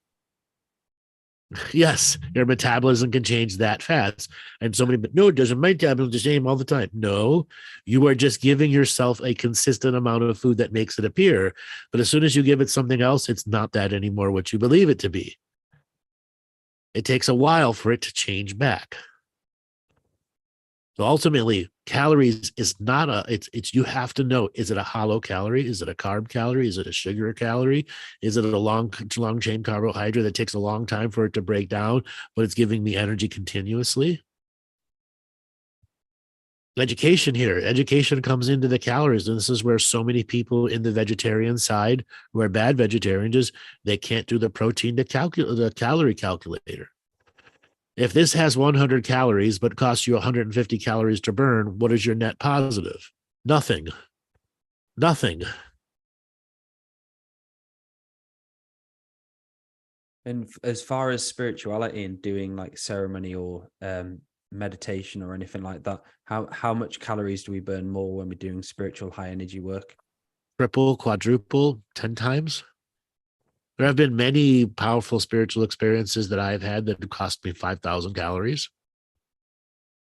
Yes, your metabolism can change that fast. And somebody, but no, it doesn't. My metabolism the same all the time. No, you are just giving yourself a consistent amount of food that makes it appear. But as soon as you give it something else, it's not that anymore what you believe it to be. It takes a while for it to change back. So ultimately, calories is not it's you have to know, is it a hollow calorie? Is it a carb calorie? Is it a sugar calorie? Is it a long chain carbohydrate that takes a long time for it to break down, but it's giving me energy continuously? Education comes into the calories, and this is where so many people in the vegetarian side who are bad vegetarians, they can't do the the calorie calculator. If this has 100 calories but costs you 150 calories to burn, what is your net positive? Nothing. And as far as spirituality and doing like ceremony or meditation or anything like that, how much calories do we burn more when we're doing spiritual high energy work? Triple, quadruple, 10 times. There have been many powerful spiritual experiences that I've had that cost me 5,000 calories.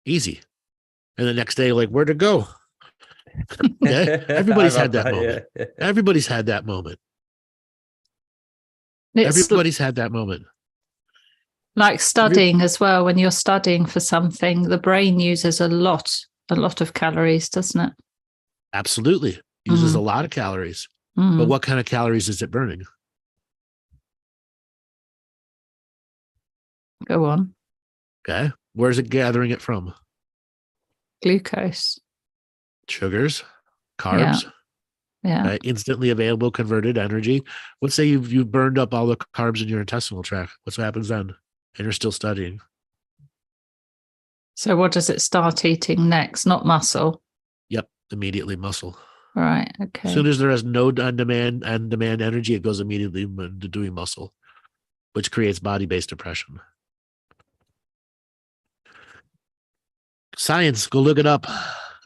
Easy. And the next day, like, where'd it go? Okay. Everybody's had that moment. Yeah. Everybody's had that moment. It's Everybody's had that moment. like studying as well. When you're studying for something, the brain uses a lot of calories, doesn't it? Absolutely. Uses a lot of calories. But what kind of calories is it burning? Go on. Okay. Where's it gathering it from? Glucose. Sugars, carbs. Yeah. Okay? Instantly available converted energy. Let's say you've burned up all the carbs in your intestinal tract. What happens then? And you're still studying. So what does it start eating next? Not muscle. Yep. Immediately muscle. Right. Okay. As soon as there is no on-demand energy, it goes immediately into doing muscle, which creates body-based depression. Science, go look it up.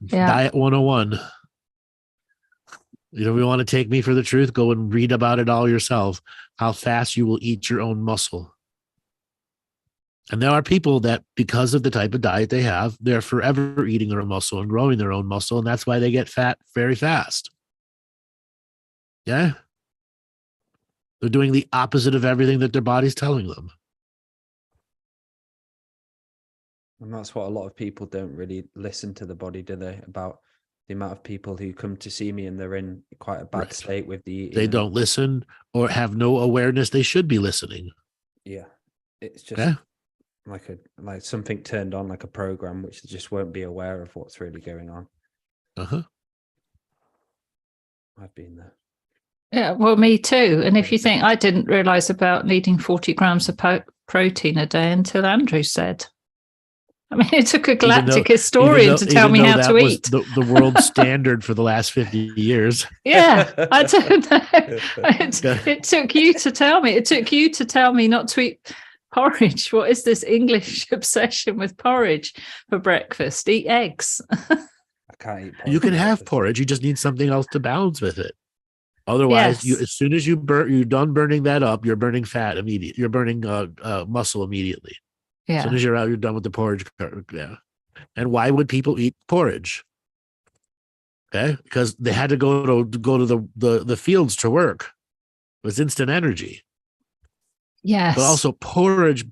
Yeah. Diet 101. You know, if you want to take me for the truth, go and read about it all yourself, how fast you will eat your own muscle. And there are people that, because of the type of diet they have, they're forever eating their own muscle and growing their own muscle, and that's why they get fat very fast. Yeah? They're doing the opposite of everything that their body's telling them. And that's what a lot of people don't really listen to the body, do they? About the amount of people who come to see me and they're in quite a bad state with the eating. They don't listen or have no awareness they should be listening. Yeah. It's just like something turned on, like a program, which just won't be aware of what's really going on. I've been there. Yeah, well, me too. And if you think, I didn't realize about needing 40 grams of protein a day until Andrew said. I mean, it took a galactic historian to tell me how to eat. The world standard for the last 50 years. Yeah, I don't know. It took you to tell me. It took you to tell me not to eat porridge. What is this English obsession with porridge for breakfast? Eat eggs. I can't eat porridge. You can have porridge. You just need something else to balance with it. Otherwise, as soon as you're done burning that up, you're burning fat immediately. You're burning muscle immediately. Yeah. As soon as you're out, you're done with the porridge. Yeah. And why would people eat porridge? Okay, because they had to go to the fields to work. It was instant energy. Yes. But also porridge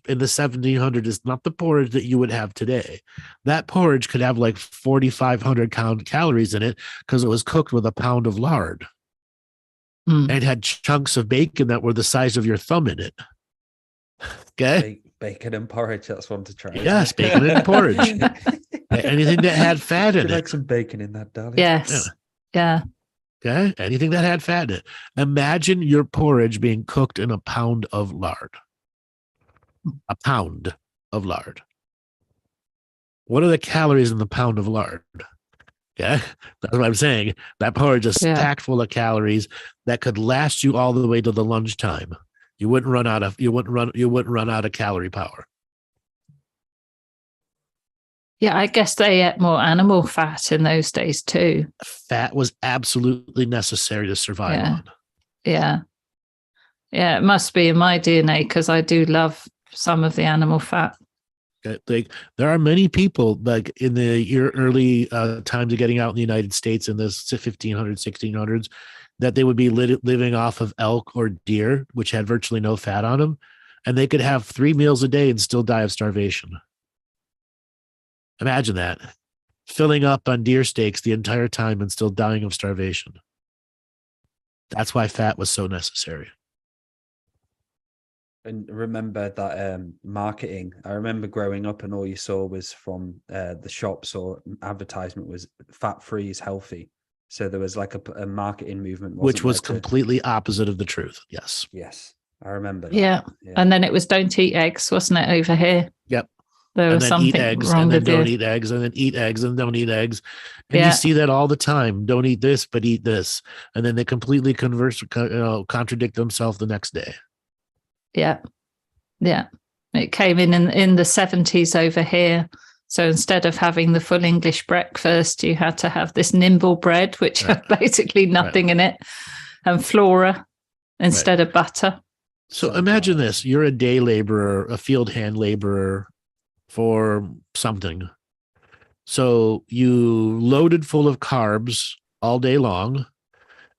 in the 1700s is not the porridge that you would have today. That porridge could have like 4,500 calories in it because it was cooked with a pound of lard. And it had chunks of bacon that were the size of your thumb in it. Okay. Bacon and porridge, that's one to try. Yes, bacon and porridge. Anything that had fat in it. Like some bacon in that, darling. Yes. Yeah. Okay. Anything that had fat in it. Imagine your porridge being cooked in a pound of lard. A pound of lard. What are the calories in the pound of lard? Okay. That's what I'm saying. That porridge is packed full of calories that could last you all the way to the lunchtime. You wouldn't run out of calorie power. Yeah, I guess they ate more animal fat in those days too. Fat was absolutely necessary to survive on. Yeah. Yeah, it must be in my DNA because I do love some of the animal fat. Like, there are many people like in the early times of getting out in the United States in the 1500s, 1600s, that they would be living off of elk or deer, which had virtually no fat on them. And they could have 3 meals a day and still die of starvation. Imagine that. Filling up on deer steaks the entire time and still dying of starvation. That's why fat was so necessary. And remember that marketing. I remember growing up and all you saw was from the shops or advertisement was fat free is healthy. So there was like a marketing movement, Which was there completely opposite of the truth. Yes. Yes, I remember that. Yeah. And then it was don't eat eggs, wasn't it, over here? Yep. There And was then something eat eggs, wrong and then with don't you. eat eggs, and then eat eggs, and don't eat eggs. And Yeah. you see that all the time. Don't eat this, but eat this. And then they completely contradict themselves the next day. Yeah. Yeah. It came in the 70s over here. So instead of having the full English breakfast, you had to have this nimble bread, which had basically nothing in it, and flora instead of butter. So imagine this. You're a day laborer, a field hand laborer for something. So you loaded full of carbs all day long,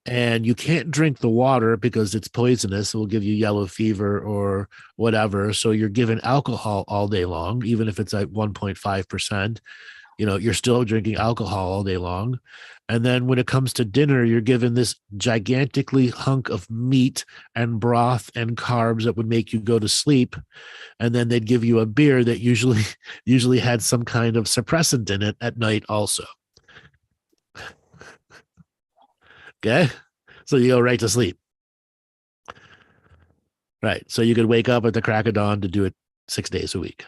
and you can't drink the water because it's poisonous. It will give you yellow fever or whatever. So you're given alcohol all day long, even if it's at 1.5%. You're still drinking alcohol all day long. And then when it comes to dinner, you're given this gigantically hunk of meat and broth and carbs that would make you go to sleep. And then they'd give you a beer that usually had some kind of suppressant in it at night also. Okay. So you go right to sleep. Right. So you could wake up at the crack of dawn to do it 6 days a week.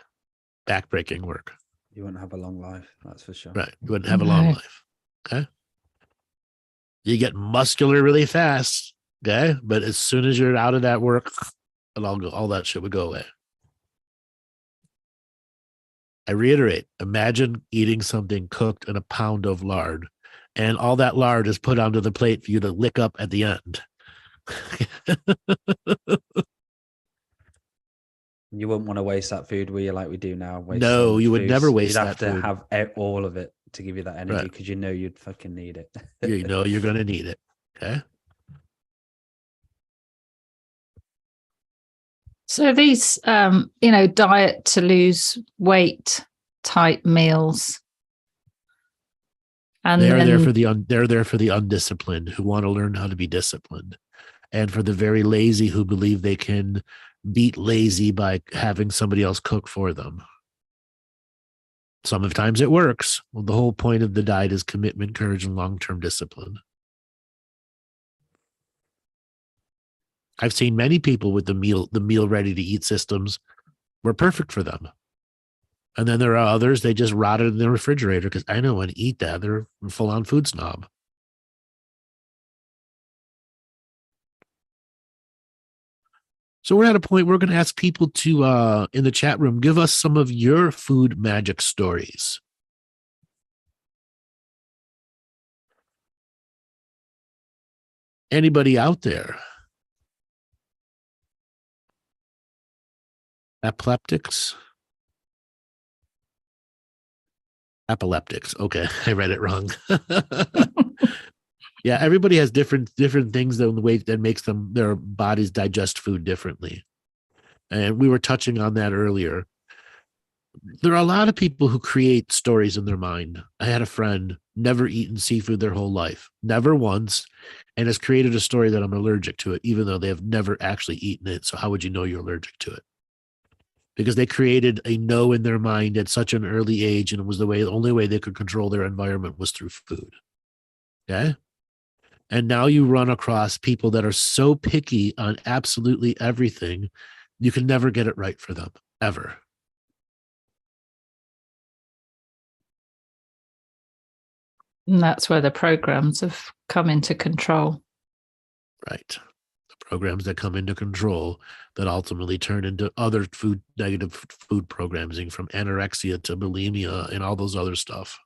Backbreaking work. You wouldn't have a long life, that's for sure. Right. You wouldn't have a long life. Okay. You get muscular really fast. Okay. But as soon as you're out of that work, all that shit would go away. I reiterate, imagine eating something cooked in a pound of lard, and all that lard is put onto the plate for you to lick up at the end. You wouldn't want to waste that food, will you, like we do now? No, you would never waste that food. You'd have to have all of it to give you that energy because you know you'd fucking need it. You know you're going to need it. Okay. So these, diet to lose weight type meals, and they're there for the undisciplined who want to learn how to be disciplined, and for the very lazy who believe they can beat lazy by having somebody else cook for them. Sometimes it works. Well, the whole point of the diet is commitment, courage, and long-term discipline. I've seen many people with the meal ready to eat systems were perfect for them. And then there are others, they just rotted in the refrigerator because I don't want to eat that. They're full on food snob. So we're at a point we're going to ask people to, in the chat room, give us some of your food magic stories. Anybody out there? Epileptics? Epileptics. Okay, I read it wrong. Yeah, everybody has different things in the way that makes their bodies digest food differently. And we were touching on that earlier. There are a lot of people who create stories in their mind. I had a friend, never eaten seafood their whole life, never once, and has created a story that I'm allergic to it, even though they have never actually eaten it. So how would you know you're allergic to it? Because they created a no in their mind at such an early age, and it was the only way they could control their environment was through food. Okay? And now you run across people that are so picky on absolutely everything, you can never get it right for them, ever. And that's where the programs have come into control. Right. The programs that come into control that ultimately turn into other negative food programming, from anorexia to bulimia and all those other stuff.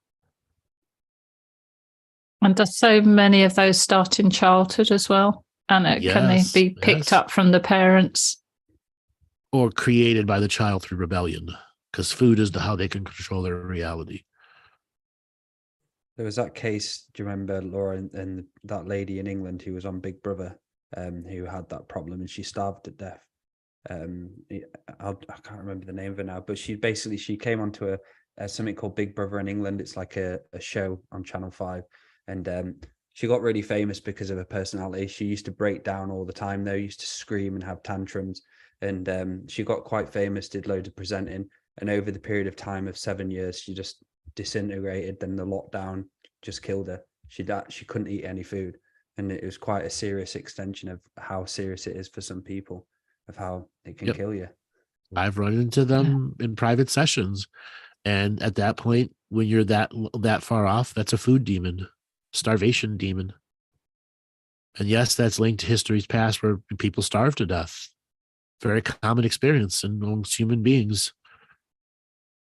And does so many of those start in childhood as well? And can they be picked up from the parents? Or created by the child through rebellion, because food is how they can control their reality. There was that case, do you remember, Laura, and that lady in England who was on Big Brother, who had that problem and she starved to death. I can't remember the name of her now, but she came onto something called Big Brother in England. It's like a show on Channel 5. And she got really famous because of her personality. She used to break down all the time, though, used to scream and have tantrums. And she got quite famous, did loads of presenting. And over the period of time of 7 years, she just disintegrated. Then the lockdown just killed her. She couldn't eat any food. And it was quite a serious extension of how serious it is for some people, of how it can kill you. I've run into them in private sessions. And at that point, when you're that far off, that's a food demon, starvation demon. And yes, that's linked to history's past where people starve to death. Very common experience amongst human beings.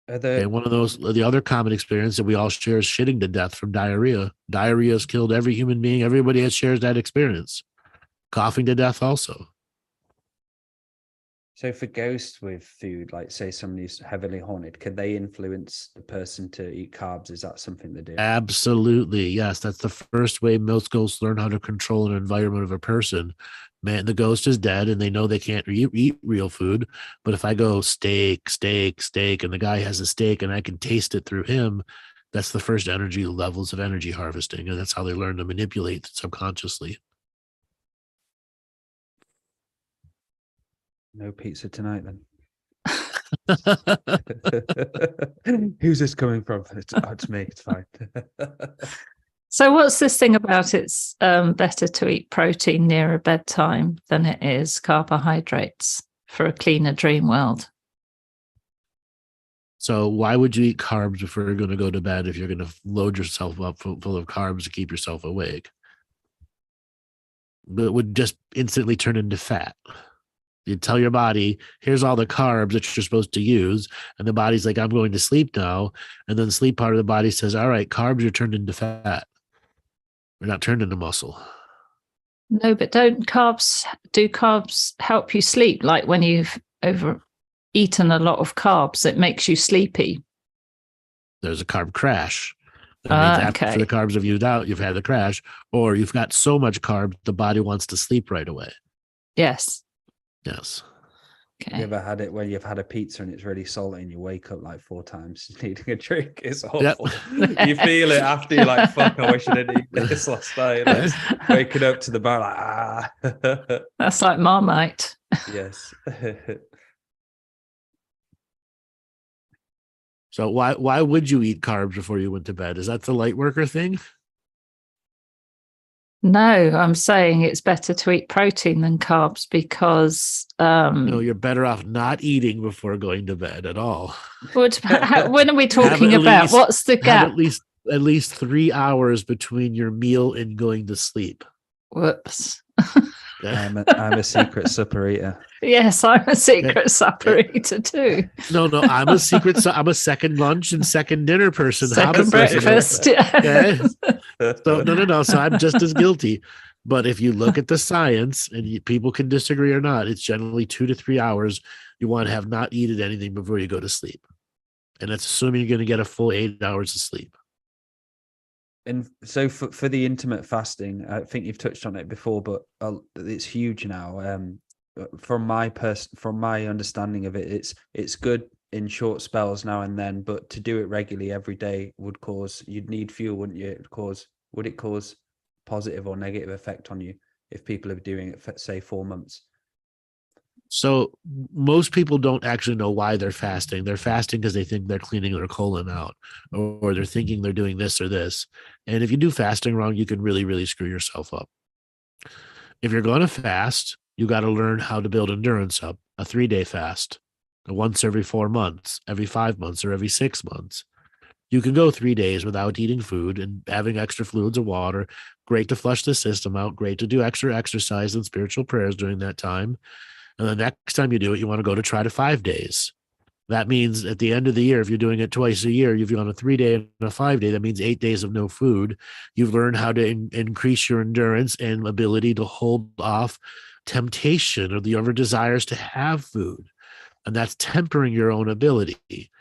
And one of those, the other common experience that we all share is shitting to death from diarrhea. Diarrhea has killed every human being. Everybody shares that experience. Coughing to death also. So for ghosts with food, like say somebody's heavily haunted, can they influence the person to eat carbs? Is that something they do? Absolutely. Yes. That's the first way most ghosts learn how to control an environment of a person. Man, the ghost is dead and they know they can't eat real food. But if I go steak, and the guy has a steak and I can taste it through him, that's the first energy levels of energy harvesting. And that's how they learn to manipulate subconsciously. No pizza tonight, then. Who's this coming from? It's me. It's fine. So what's this thing about it's better to eat protein nearer bedtime than it is carbohydrates for a cleaner dream world? So why would you eat carbs before you're going to go to bed if you're going to load yourself up full of carbs to keep yourself awake? But it would just instantly turn into fat. You tell your body, here's all the carbs that you're supposed to use. And the body's like, I'm going to sleep now. And then the sleep part of the body says, all right, carbs are turned into fat. They're not turned into muscle. No, but do carbs help you sleep? Like when you've eaten a lot of carbs, it makes you sleepy. There's a carb crash. That means after the carbs have used out, you've had the crash, or you've got so much carb, the body wants to sleep right away. Yes. Yes. Okay. Have you ever had it where you've had a pizza and it's really salty and you wake up like 4 times needing a drink? It's awful. Yep. You feel it after you're like, fuck, I wish I didn't eat this last night. Like, waking up to the bar like, That's like Marmite. Yes. So why would you eat carbs before you went to bed? Is that the light worker thing? No, I'm saying it's better to eat protein than carbs because no, you're better off not eating before going to bed at all. When are we talking about? What's the gap? At least 3 hours between your meal and going to sleep. Whoops. I'm a secret supper eater. Yes, I'm a secret supper eater too. No, I'm a I'm a second lunch and second dinner person. Second breakfast. Okay? So no. So I'm just as guilty. But if you look at the science, and people can disagree or not, it's generally 2 to 3 hours you want to have not eaten anything before you go to sleep. And that's assuming you're going to get a full 8 hours of sleep. And so for the intermittent fasting, I think you've touched on it before, but it's huge now. From my understanding of it, it's good in short spells now and then, but to do it regularly every day you'd need fuel, wouldn't you? Would it cause positive or negative effect on you if people are doing it for, say, 4 months? So most people don't actually know why they're fasting. They're fasting because they think they're cleaning their colon out, or they're thinking they're doing this or this. And if you do fasting wrong, you can really, really screw yourself up. If you're going to fast, you got to learn how to build endurance up. A 3-day fast, once every 4 months, every 5 months, or every 6 months. You can go 3 days without eating food and having extra fluids of water. Great to flush the system out. Great to do extra exercise and spiritual prayers during that time. And the next time you do it, you want to try to 5 days. That means at the end of the year, if you're doing it twice a year, you've gone a 3-day and a 5-day. That means 8 days of no food. You've learned how to increase your endurance and ability to hold off temptation or the other desires to have food. And that's tempering your own ability.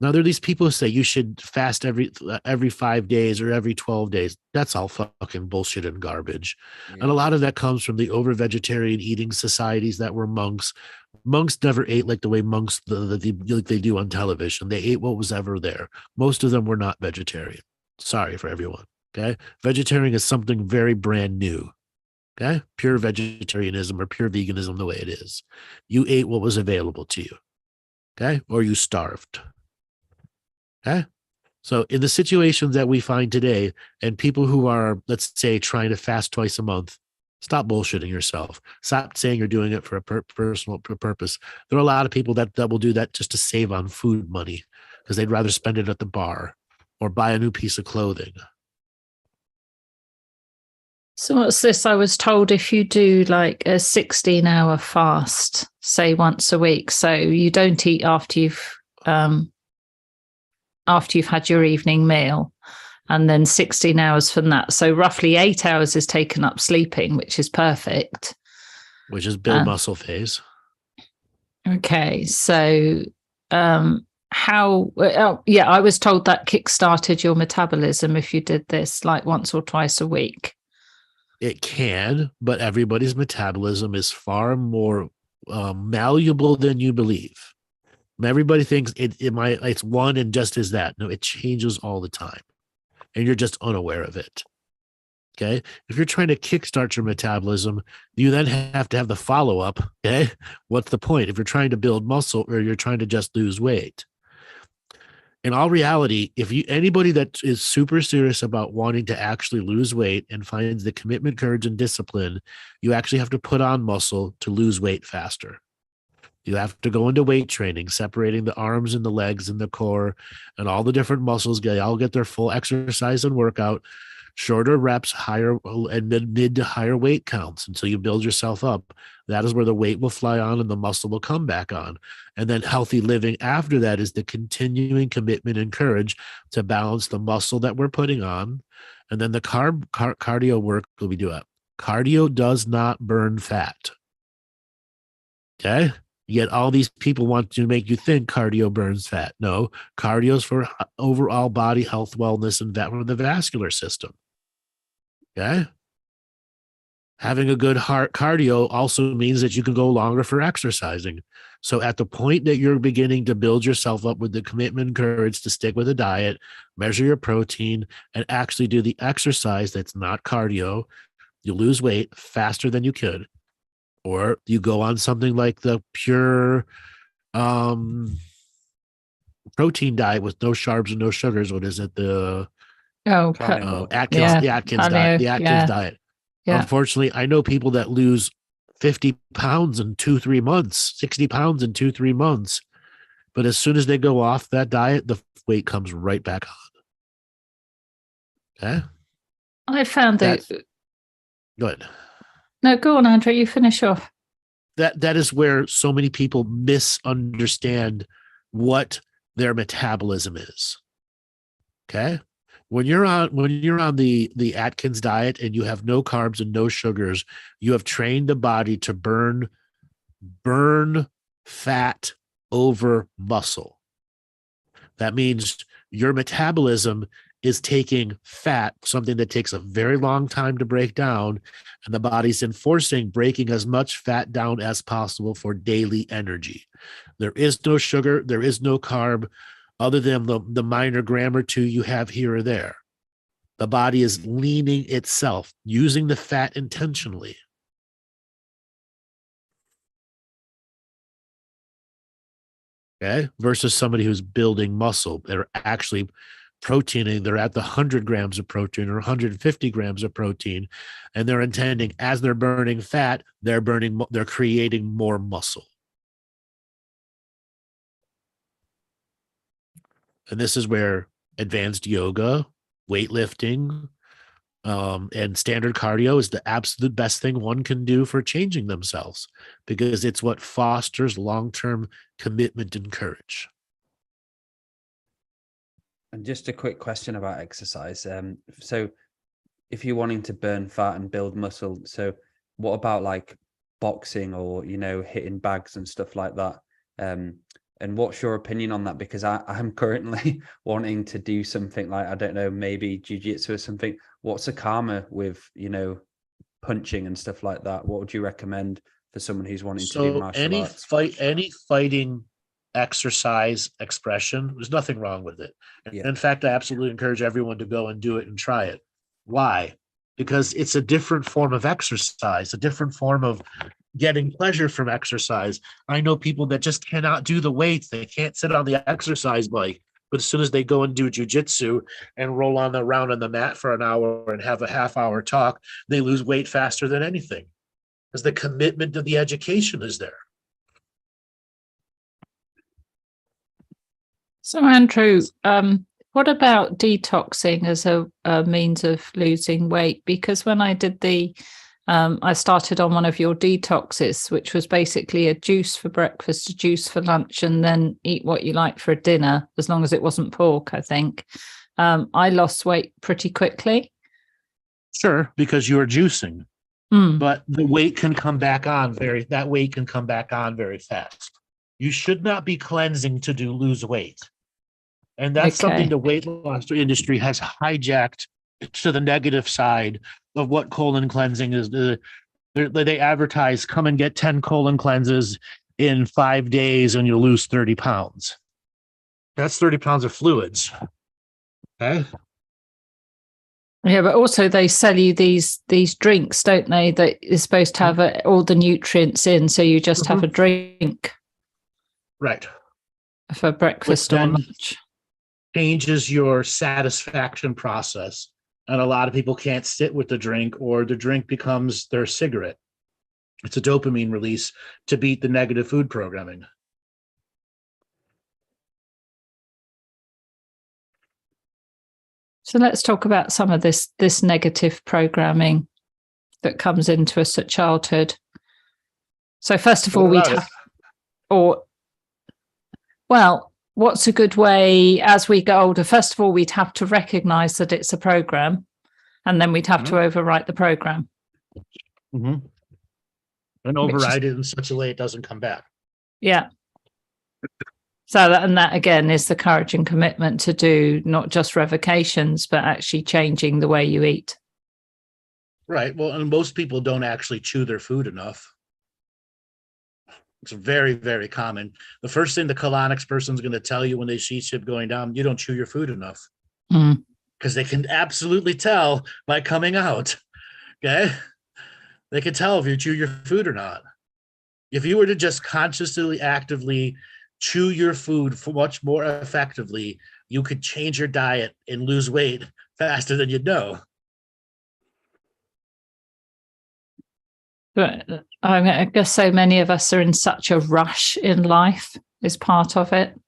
Now, there are these people who say you should fast every 5 days or every 12 days. That's all fucking bullshit and garbage. Yeah. And a lot of that comes from the over-vegetarian eating societies that were monks, Monks never ate like the way monks like they do on television. They ate what was ever there. Most of them were not vegetarian. Sorry for everyone. Okay. Vegetarian is something very brand new. Okay. Pure vegetarianism or pure veganism, the way it is. You ate what was available to you. Okay. Or you starved. Okay. So in the situations that we find today, and people who are, let's say, trying to fast twice a month, stop bullshitting yourself. Stop saying you're doing it for a personal purpose. There are a lot of people that will do that just to save on food money because they'd rather spend it at the bar or buy a new piece of clothing. So what's this? I was told if you do like a 16-hour fast, say once a week, so you don't eat after you've had your evening meal, and then 16 hours from that. So roughly 8 hours is taken up sleeping, which is perfect. Which is build muscle phase. Okay. So I was told that kickstarted your metabolism if you did this like once or twice a week. It can, but everybody's metabolism is far more malleable than you believe. Everybody thinks it's one and just as that. No, it changes all the time. And you're just unaware of it. Okay. If you're trying to kickstart your metabolism, you then have to have the follow-up. Okay. What's the point? If you're trying to build muscle or you're trying to just lose weight. In all reality, anybody that is super serious about wanting to actually lose weight and finds the commitment, courage, and discipline, you actually have to put on muscle to lose weight faster. You have to go into weight training, separating the arms and the legs and the core and all the different muscles. They all get their full exercise and workout, shorter reps, higher and mid to higher weight counts until you build yourself up. That is where the weight will fly on and the muscle will come back on. And then healthy living after that is the continuing commitment and courage to balance the muscle that we're putting on. And then the cardio work will be doing. Cardio does not burn fat. Okay. Yet all these people want to make you think cardio burns fat. No, cardio is for overall body health, wellness, and the vascular system. Okay. Having a good heart cardio also means that you can go longer for exercising. So at the point that you're beginning to build yourself up with the commitment and courage to stick with a diet, measure your protein, and actually do the exercise that's not cardio, you lose weight faster than you could. Or you go on something like the pure protein diet with no carbs and no sugars. What is it? The Atkins diet. The Atkins diet. Yeah. Unfortunately, I know people that lose 50 pounds in 2-3 months, 60 pounds in 2-3 months. But as soon as they go off that diet, the weight comes right back on. Okay. I found that. Go ahead. No, go on, Andre. You finish off. That is where so many people misunderstand what their metabolism is. Okay. When you're on the Atkins diet and you have no carbs and no sugars, you have trained the body to burn fat over muscle. That means your metabolism is taking fat, something that takes a very long time to break down, and the body's enforcing breaking as much fat down as possible for daily energy. There is no sugar, there is no carb, other than the minor gram or two you have here or there. The body is leaning itself, using the fat intentionally. Okay, versus somebody who's building muscle. They're actually proteining. They're at the 100 grams of protein or 150 grams of protein, and they're intending, as they're burning fat, they're creating more muscle. And this is where advanced yoga, weightlifting, and standard cardio is the absolute best thing one can do for changing themselves, because it's what fosters long-term commitment and courage. And just a quick question about exercise. So if you're wanting to burn fat and build muscle, so what about like boxing or, hitting bags and stuff like that? And what's your opinion on that? Because I'm currently wanting to do something like, I don't know, maybe jiu-jitsu or something. What's a karma with, punching and stuff like that? What would you recommend for someone who's wanting to do So martial arts? any fighting exercise expression, there's nothing wrong with it. Yeah. In fact, I absolutely encourage everyone to go and do it and try it. Why? Because it's a different form of exercise, a different form of getting pleasure from exercise. I know people that just cannot do the weights. They can't sit on the exercise bike. But as soon as they go and do jujitsu and roll on the round on the mat for an hour and have a half-hour talk, they lose weight faster than anything. Because the commitment to the education is there. So, Andrew, what about detoxing as a means of losing weight? Because when I did I started on one of your detoxes, which was basically a juice for breakfast, a juice for lunch, and then eat what you like for a dinner, as long as it wasn't pork, I think. I lost weight pretty quickly. Sure, because you are juicing. Mm. But the weight can come back on very fast. You should not be cleansing to lose weight. And that's something the weight loss industry has hijacked to the negative side of what colon cleansing is. They advertise, come and get 10 colon cleanses in 5 days and you'll lose 30 pounds. That's 30 pounds of fluids. Okay. Yeah, but also they sell you these drinks, don't they? That is supposed to have all the nutrients in, so you just have a drink, right, for breakfast or lunch. Changes your satisfaction process, and a lot of people can't sit with the drink, or the drink becomes their cigarette. It's a dopamine release to beat the negative food programming. So let's talk about some of this negative programming that comes into us at childhood. So first of all, what's a good way as we get older? First of all, we'd have to recognize that it's a program, and then we'd have to overwrite the program. And override it in such a way it doesn't come back. Yeah. So that again is the courage and commitment to do not just revocations, but actually changing the way you eat. Right. Well, and most people don't actually chew their food enough. It's very, very common. The first thing the colonics person's going to tell you when they see shit going down, you don't chew your food enough. Because they can absolutely tell by coming out. Okay. They can tell if you chew your food or not. If you were to just consciously, actively chew your food much more effectively, you could change your diet and lose weight faster than you'd know. But I guess so many of us are in such a rush in life is part of it.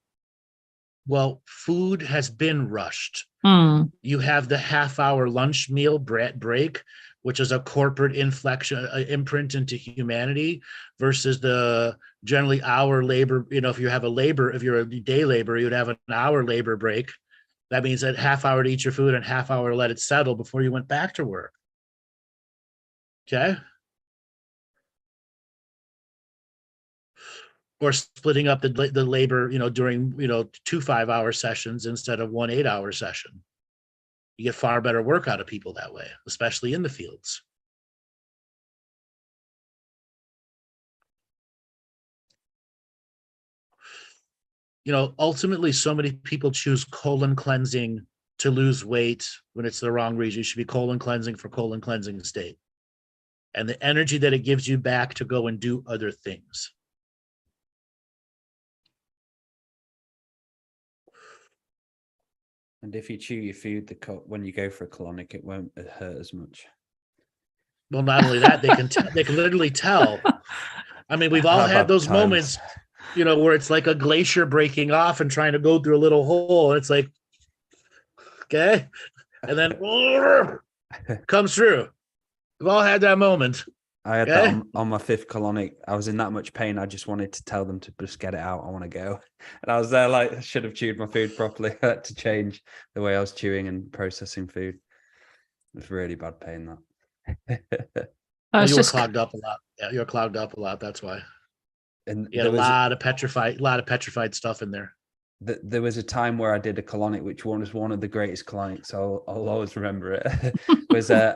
Well, food has been rushed. You have the half-hour lunch meal break, which is a corporate imprint into humanity, versus the generally hour labor. If you're a day laborer, you'd have an hour labor break. That means that half hour to eat your food and half hour to let it settle before you went back to work. Okay. Or splitting up the labor, during, 2 5-hour sessions instead of 1 8-hour session. You get far better work out of people that way, especially in the fields. Ultimately, so many people choose colon cleansing to lose weight when it's the wrong reason. You should be colon cleansing for colon cleansing state. And the energy that it gives you back to go and do other things. And if you chew your food, when you go for a colonic, it won't hurt as much. Well, not only that, they can literally tell. I mean, we've all had those moments, where it's like a glacier breaking off and trying to go through a little hole. And it's like, okay. And then comes through. We've all had that moment. I had that on my 5th colonic. I was in that much pain. I just wanted to tell them to just get it out. I want to go. And I was there like, I should have chewed my food properly. I had to change the way I was chewing and processing food. It was really bad pain, that. You were clogged up a lot. Yeah, you were clogged up a lot. That's why. And you had a lot of petrified stuff in there. There was a time where I did a colonic, which was one of the greatest colonics. I'll always remember it.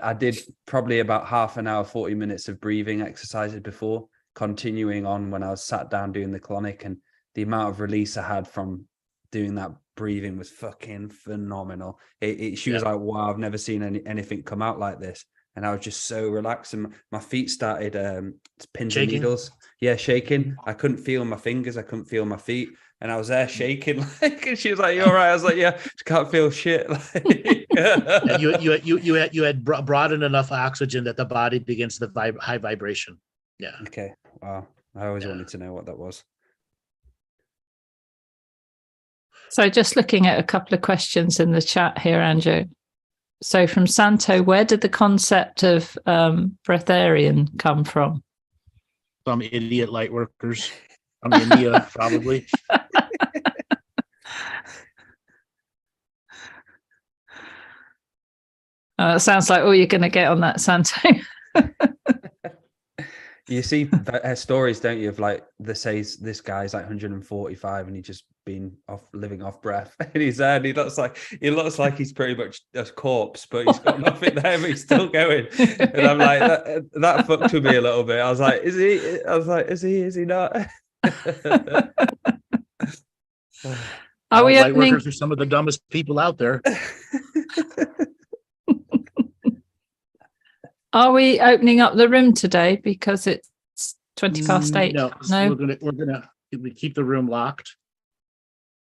I did probably about half an hour, 40 minutes of breathing exercises before, continuing on when I was sat down doing the colonic, and the amount of release I had from doing that breathing was fucking phenomenal. She was like, wow, I've never seen anything come out like this. And I was just so relaxed, and my feet started pins and needles. Yeah, shaking. I couldn't feel my fingers. I couldn't feel my feet. And I was there shaking, like, and she was like, "You all right?" I was like, "Yeah, just can't feel shit." Like, and you had brought in enough oxygen that the body begins the high vibration. Yeah. Okay. Wow. I always wanted to know what that was. So just looking at a couple of questions in the chat here, Andrew. So from Santo, where did the concept of breatharian come from? Some idiot light workers. From India, probably. It sounds like all you're going to get on that, Santo. You see stories, don't you, of like says this guy's like 145 and he's just been living off breath, and he's there and he looks like he's pretty much a corpse, but he's got nothing there, but he's still going. And I'm like, that fucked with me a little bit. I was like, is he? I was like, is he not? Are we light workers are some of the dumbest people out there. Are we opening up the room today because it's 8:20? No, we're gonna keep the room locked.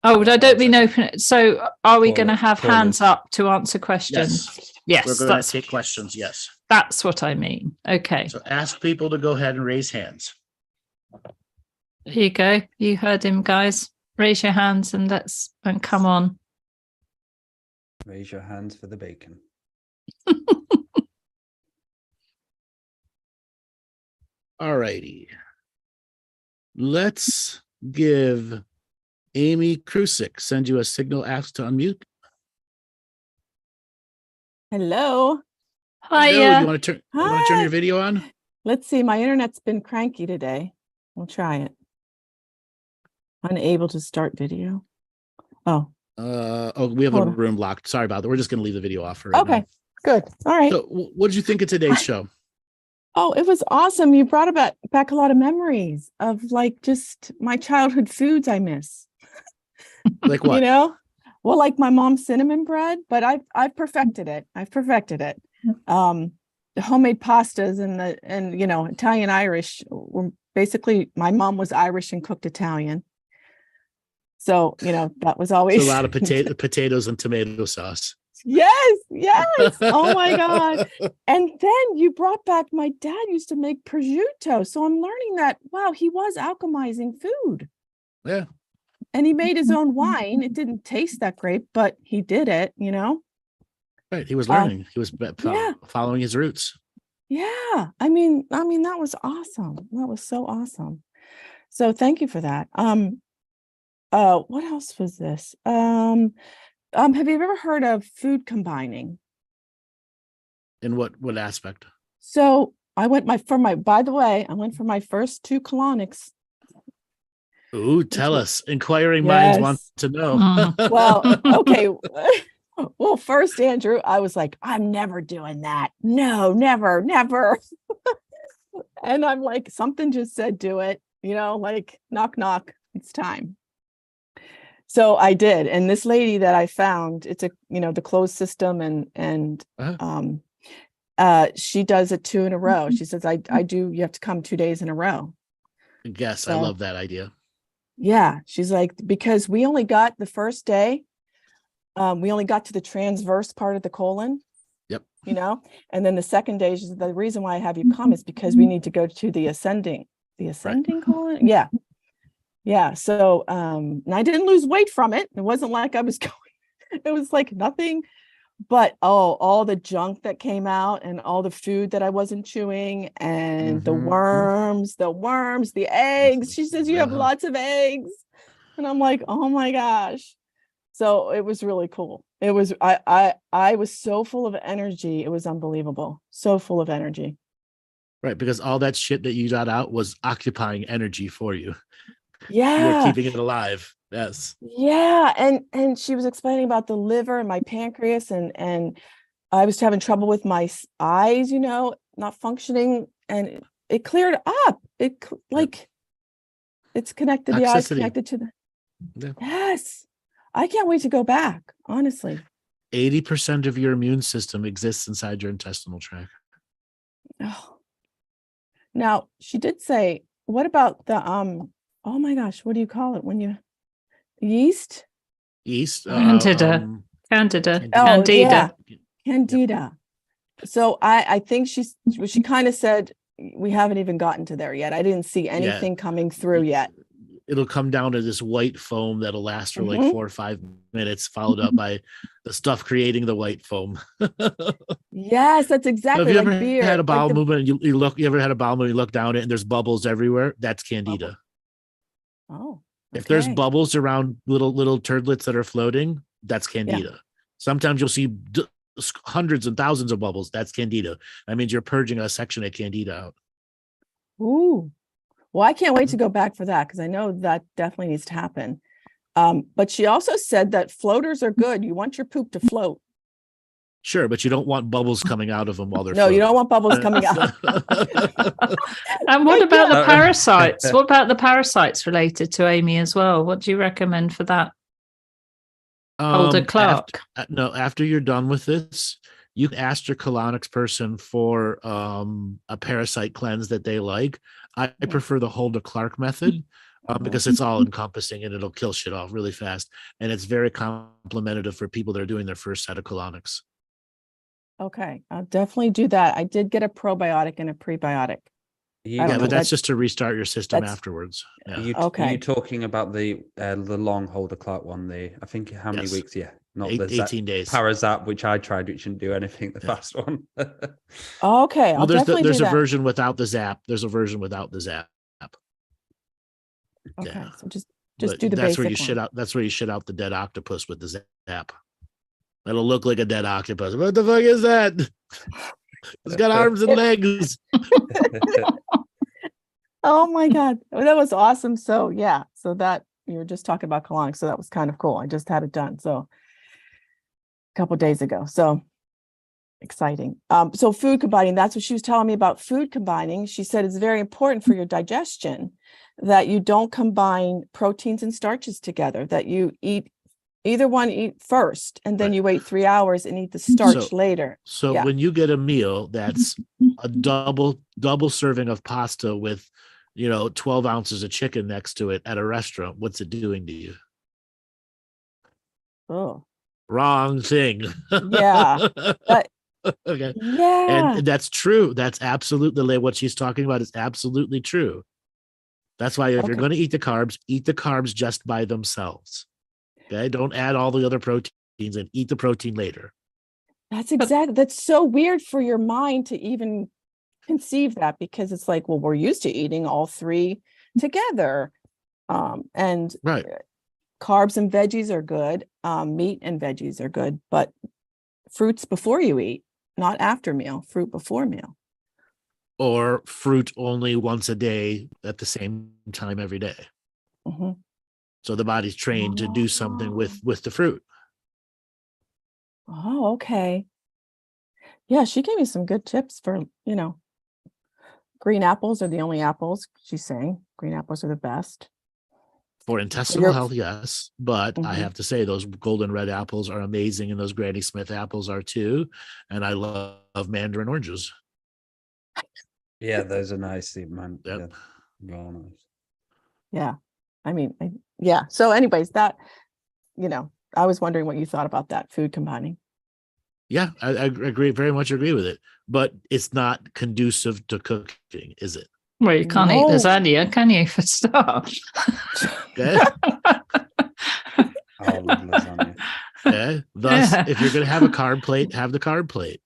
Oh, I don't mean open it. So are we going to have hands up to answer questions? Yes, we're going to take questions. Yes, that's what I mean. Okay. So ask people to go ahead and raise hands. Here you go. You heard him, guys. Raise your hands and come on. Raise your hands for the bacon. All righty. Let's give Amy Krusik send you a signal, ask to unmute. Hello. Hi. You want to turn your video on? Let's see. My internet's been cranky today. We'll try it. Unable to start video. Oh. We have the room locked. Sorry about that. We're just going to leave the video off for right now. Good. All right. So, what did you think of today's show? Oh, it was awesome. You brought back a lot of memories of like just my childhood foods I miss. Like what? Well, like my mom's cinnamon bread, but I've perfected it. The homemade pastas and Italian Irish were basically, my mom was Irish and cooked Italian. So, that was always a lot of potatoes and tomato sauce. Yes. Oh my God. And then you brought back, my dad used to make prosciutto. So I'm learning that, wow, he was alchemizing food. Yeah. And he made his own wine. It didn't taste that great, but he did it, Right. He was learning. He was following his roots. Yeah. I mean, that was awesome. That was so awesome. So thank you for that. What else was this? Have you ever heard of food combining? In what aspect? So I went for my first 2 colonics. Ooh, tell us. Inquiring minds want to know. Well, okay. Well, first, Andrew, I was like, I'm never doing that. No, never. And I'm like, something just said, do it, like knock, knock, it's time. So I did. And this lady that I found, it's the closed system and she does it 2 in a row. She says, you have to come 2 days in a row. Yes. So, I love that idea. Yeah. She's like, because we only got the first day, we only got to the transverse part of the colon. Yep. And then the second day, she said, the reason why I have you come is because we need to go to the ascending colon. Yeah. Yeah. So, and I didn't lose weight from it. It wasn't like I was going, it was like nothing, but all the junk that came out and all the food that I wasn't chewing and the worms, the eggs. She says, you have lots of eggs. And I'm like, oh my gosh. So it was really cool. It was, I was so full of energy. It was unbelievable. So full of energy. Right. Because all that shit that you got out was occupying energy for you. Yeah. You were keeping it alive. Yes. Yeah. And she was explaining about the liver and my pancreas and I was having trouble with my eyes, not functioning, and it cleared up. like it's connected. The eye's Toxicity. connected to the. Yeah. Yes, I can't wait to go back. Honestly. 80% of your immune system exists inside your intestinal tract. Oh. Now she did say, what about the oh my gosh, what do you call it when you yeast? Yeast. Candida. Candida. Oh Candida. yeah, Candida. So I think she kind of said we haven't even gotten to there yet. I didn't see anything coming through yet. It'll come down to this white foam that'll last for like Mhm. 4 or 5 minutes, followed up by the stuff creating the white foam. Yes, that's Have exactly you like ever beer. had a bowel like the movement and you ever had a bowel movement, you look down it and there's bubbles everywhere? That's Candida. Oh, If there's okay. bubbles around little turdlets that are floating, that's Candida. Sometimes you'll see hundreds and thousands of bubbles. That's Candida. That means you're purging a section of Candida out. Ooh. Well, I can't wait to go back for that because I know that definitely needs to happen. But she also said that floaters are good. You want your poop to float. Sure, but you don't want bubbles coming out of them while they're No, you floating. don't want bubbles coming out. And what about the Yeah. parasites? What about the parasites related to Amy as well? What do you recommend for that? Holder Clark. After you're done with this, you can ask your colonics person for a parasite cleanse that they like. I prefer the Holder Clark method because it's all encompassing and it'll kill shit off really fast. And it's very complementative for people that are doing their first set of colonics. Okay, I'll definitely do that. I did get a probiotic and a prebiotic. Yeah, but that's just to restart your system afterwards. Are Yeah. you talking about the long Holder Clark one? I think how many weeks? Yeah, not the 18 days. Parazap, which I tried, which didn't do anything. The fast one. Okay, I'll definitely there's do a that. version without the zap. There's a version without the zap. Okay, Yeah. so just But do the that's basic where you one. shit out. That's where you shit out the dead octopus with the zap. It'll look like a dead octopus. What the fuck is that? It's got arms and legs. Oh my God, that was awesome. So yeah, so that you were just talking about colonics, so that was kind of cool. I just had it done a couple days ago. So exciting. So food combining, that's what she was telling me about food combining. She said it's very important for your digestion that you don't combine proteins and starches together, that you eat first and then you wait 3 hours and eat the starch later. So when you get a meal that's a double serving of pasta with 12 ounces of chicken next to it at a restaurant, what's it doing to you? Oh, wrong thing. Yeah. Okay. Yeah. And that's true. That's absolutely what she's talking about is absolutely true. That's why if you're going to eat the carbs just by themselves. Okay. Don't add all the other proteins and eat the protein later. That's so weird for your mind to even conceive that, because it's like, well, we're used to eating all three together. And right. Carbs and veggies are good. Meat and veggies are good, but fruits before you eat, not after meal, fruit before meal. Or fruit only once a day at the same time every day. Mm-hmm. So the body's trained to do something with the fruit. Oh, okay. Yeah, she gave me some good tips for, green apples are the only apples. She's saying green apples are the best. For intestinal health, yes. But I have to say those golden red apples are amazing, and those Granny Smith apples are too. And I love mandarin oranges. Yeah, those are nice, man. Yep. Yeah, well, nice. Yeah. I mean, yeah. So anyways, that, I was wondering what you thought about that food combining. Yeah, I agree. Very much agree with it. But it's not conducive to cooking, is it? Well, you can't eat lasagna, can you, for start? Okay. I love lasagna. Okay. Thus, if you're going to have a carb plate, have the carb plate.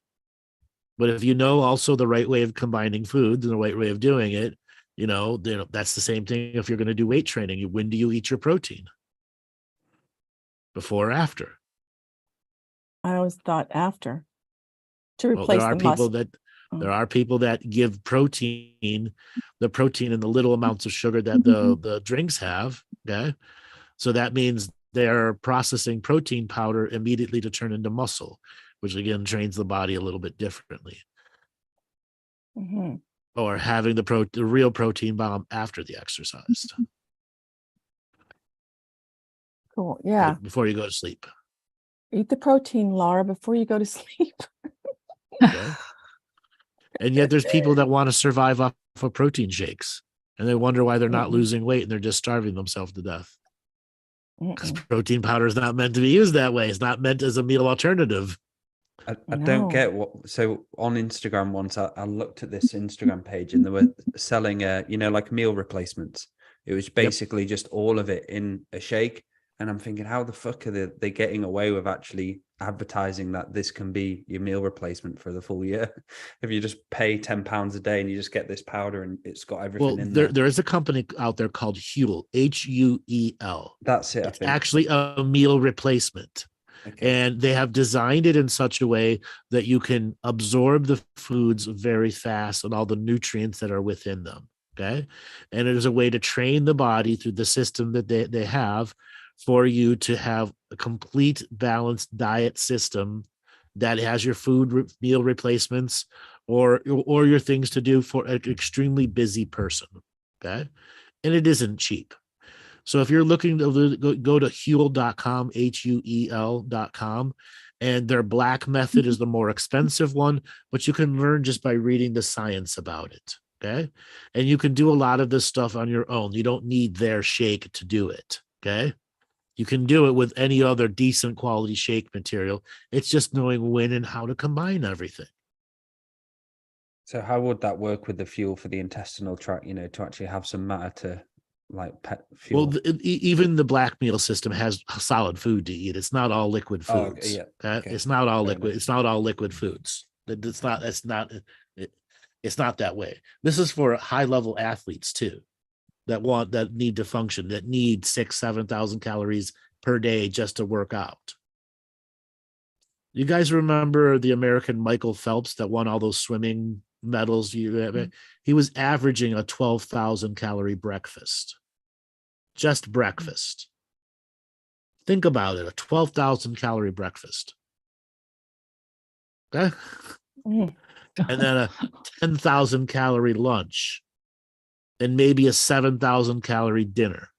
But if you know also the right way of combining foods and the right way of doing it, that's the same thing. If you're going to do weight training, when do you eat your protein? Before or after? I always thought after, to replace the muscle. There are people that give the protein in the little amounts of sugar that the drinks have. Okay. So that means they're processing protein powder immediately to turn into muscle, which again trains the body a little bit differently. Mm-hmm. or having the real protein bomb after the exercise. Cool. Yeah. Before you go to sleep. Eat the protein, Laura, before you go to sleep. Okay. And yet there's people that want to survive off of protein shakes, and they wonder why they're not losing weight and they're just starving themselves to death. Because protein powder is not meant to be used that way. It's not meant as a meal alternative. I don't get what. So on Instagram once, I looked at this Instagram page and they were selling like meal replacements. It was basically just all of it in a shake. And I'm thinking, how the fuck are they getting away with actually advertising that this can be your meal replacement for the full year? If you just pay £10 a day and you just get this powder and it's got everything in there. There is a company out there called Huel, Huel. That's it. It's actually a meal replacement. Okay. And they have designed it in such a way that you can absorb the foods very fast and all the nutrients that are within them. Okay. And it is a way to train the body through the system that they have for you to have a complete balanced diet system that has your food meal replacements or your things to do for an extremely busy person. Okay. And it isn't cheap. So if you're looking to go to Huel.com, Huel.com, and their black method is the more expensive one, but you can learn just by reading the science about it. Okay. And you can do a lot of this stuff on your own. You don't need their shake to do it. Okay. You can do it with any other decent quality shake material. It's just knowing when and how to combine everything. So how would that work with the fuel for the intestinal tract, to actually have some matter to like pet fuel? Well, even the black meal system has solid food to eat. It's not all liquid foods. Okay? It's not all liquid. It's not all liquid foods. It's not that way. This is for high level athletes too, that need to function, that need 6,000-7,000 calories per day just to work out. You guys remember the American Michael Phelps that won all those swimming medals? He was averaging a 12,000 calorie breakfast. Just breakfast. Think about it, a 12,000 calorie breakfast. Okay? And then a 10,000 calorie lunch. And maybe a 7,000 calorie dinner.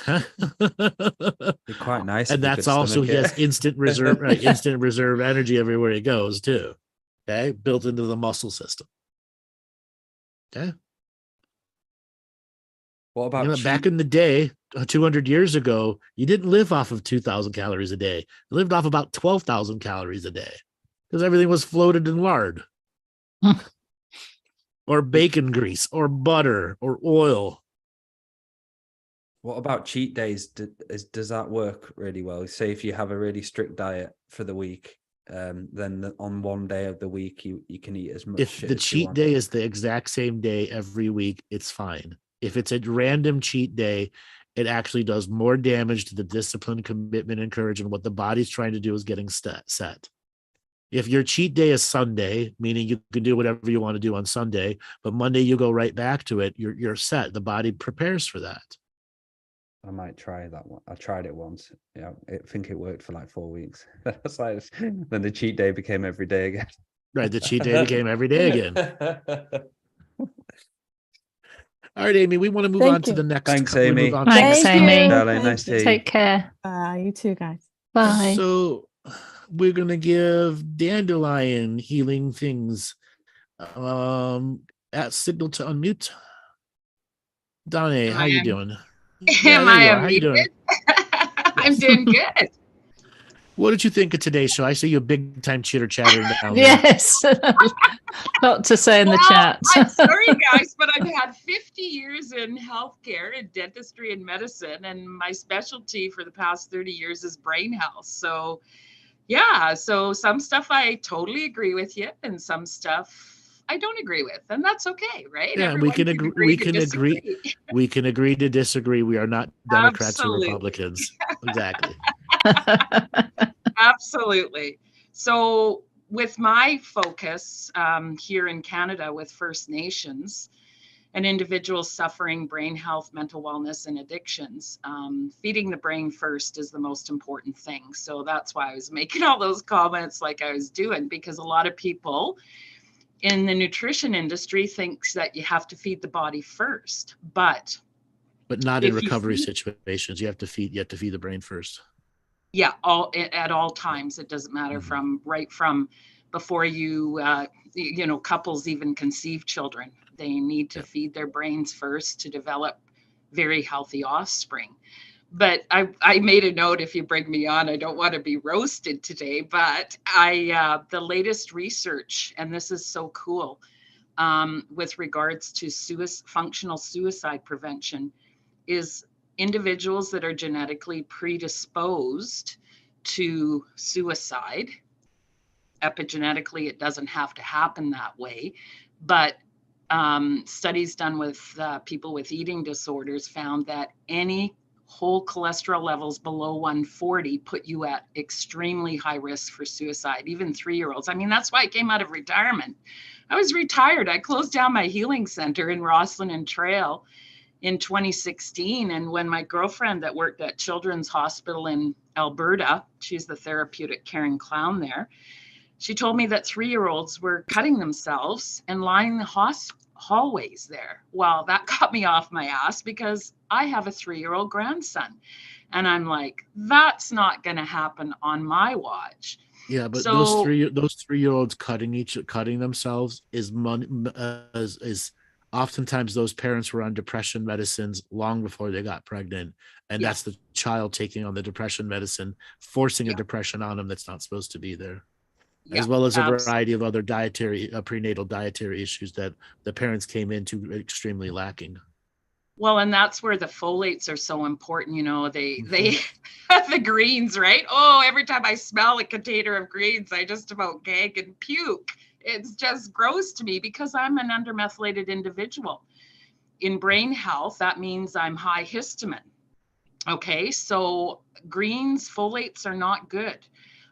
You're quite nice. And that's also, he has instant reserve, right? Instant reserve energy everywhere he goes, too. Okay, built into the muscle system. Okay. What about back in the day, 200 years ago, you didn't live off of 2,000 calories a day. You lived off about 12,000 calories a day because everything was floated in lard or bacon grease or butter or oil. What about cheat days? Does that work really well? Say if you have a really strict diet for the week, then on one day of the week you can eat as much. If the cheat day is the exact same day every week, it's fine. If it's a random cheat day, it actually does more damage to the discipline, commitment, and courage, and what the body's trying to do is getting set. If your cheat day is Sunday, meaning you can do whatever you want to do on Sunday, but Monday you go right back to it, you're set. The body prepares for that. I might try that one. I tried it once. Yeah, I think it worked for like 4 weeks. That's like, then the cheat day became every day again. Right, the cheat day became every day again. All right, Amy, we want to move on to the next. Thanks, Amy. Thanks, Amy. Nice to see you. Take care. You too, guys. Bye. So we're going to give Dandelion Healing Things at signal to unmute. Donnie, how you doing? Am I unmuted? I'm doing good. What did you think of today's show? I see you a big time chitter chattering down there. Yes. Lot to say in the chat. I'm sorry, guys, but I've had 50 years in healthcare, in dentistry and medicine, and my specialty for the past 30 years is brain health. So, yeah, so some stuff I totally agree with you, and some stuff I don't agree with, and that's okay, right? Yeah, we can agree. We can agree. We can agree to disagree. We are not Democrats or Republicans. Exactly. Absolutely. So with my focus here in Canada with First Nations and individuals suffering brain health, mental wellness, and addictions, feeding the brain first is the most important thing. So that's why I was making all those comments like I was doing, because a lot of people in the nutrition industry thinks that you have to feed the body first, but not in if you recovery feed- situations. You have to feed the brain first. yeah, at all times. It doesn't matter from before you couples even conceive children. They need to feed their brains first to develop very healthy offspring. But I made a note, if you bring me on, I don't want to be roasted today, but the latest research, and this is so cool, with regards to functional suicide prevention, is individuals that are genetically predisposed to suicide. Epigenetically, it doesn't have to happen that way, but studies done with people with eating disorders found that any whole cholesterol levels below 140 put you at extremely high risk for suicide, even 3-year-olds. I mean, that's why I came out of retirement. I was retired. I closed down my healing center in Rosslyn and Trail in 2016. And when my girlfriend that worked at Children's Hospital in Alberta, she's the therapeutic caring clown there, she told me that 3-year-olds were cutting themselves and lining the hallways there. Well, that got me off my ass because I have a 3-year-old grandson. And I'm like, that's not going to happen on my watch. Yeah, but so, those 3-year-olds cutting themselves is oftentimes those parents were on depression medicines long before they got pregnant, and that's the child taking on the depression medicine, forcing a depression on them that's not supposed to be there. As well as a variety of other prenatal dietary issues that the parents came into extremely lacking. Well, and that's where the folates are so important. They the greens, right? Oh, every time I smell a container of greens, I just about gag and puke. It's just gross to me because I'm an undermethylated individual. In brain health, that means I'm high histamine. Okay, so greens, folates are not good.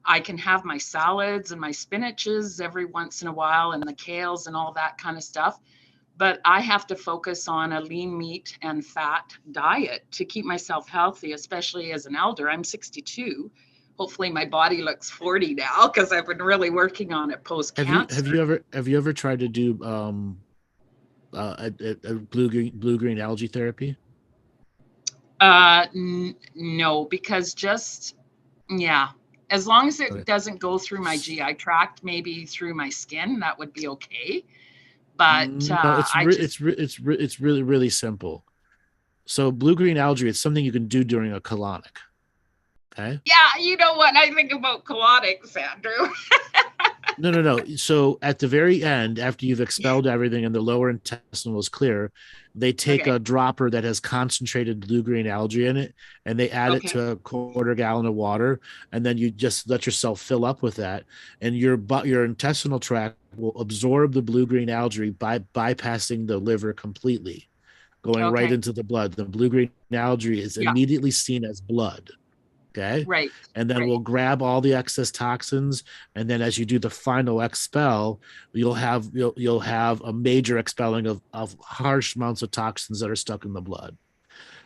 I can have my salads and my spinaches every once in a while and the kales and all that kind of stuff. But I have to focus on a lean meat and fat diet to keep myself healthy, especially as an elder. I'm 62. Hopefully my body looks 40 now because I've been really working on it post-cancer. Have you ever tried to do a blue-green algae therapy? No, because as long as it doesn't go through my GI tract, maybe through my skin, that would be okay. But no, it's really, really simple. So blue-green algae, it's something you can do during a colonic. Okay. Yeah, you know what I think about colonics, Andrew. No. So at the very end, after you've expelled everything and the lower intestine was clear, they take a dropper that has concentrated blue-green algae in it, and they add it to a 1/4 gallon of water, and then you just let yourself fill up with that, and your intestinal tract will absorb the blue-green algae by bypassing the liver completely, going right into the blood. The blue-green algae is immediately seen as blood. Okay. Right. And then we'll grab all the excess toxins. And then as you do the final expel, you'll have a major expelling of harsh amounts of toxins that are stuck in the blood.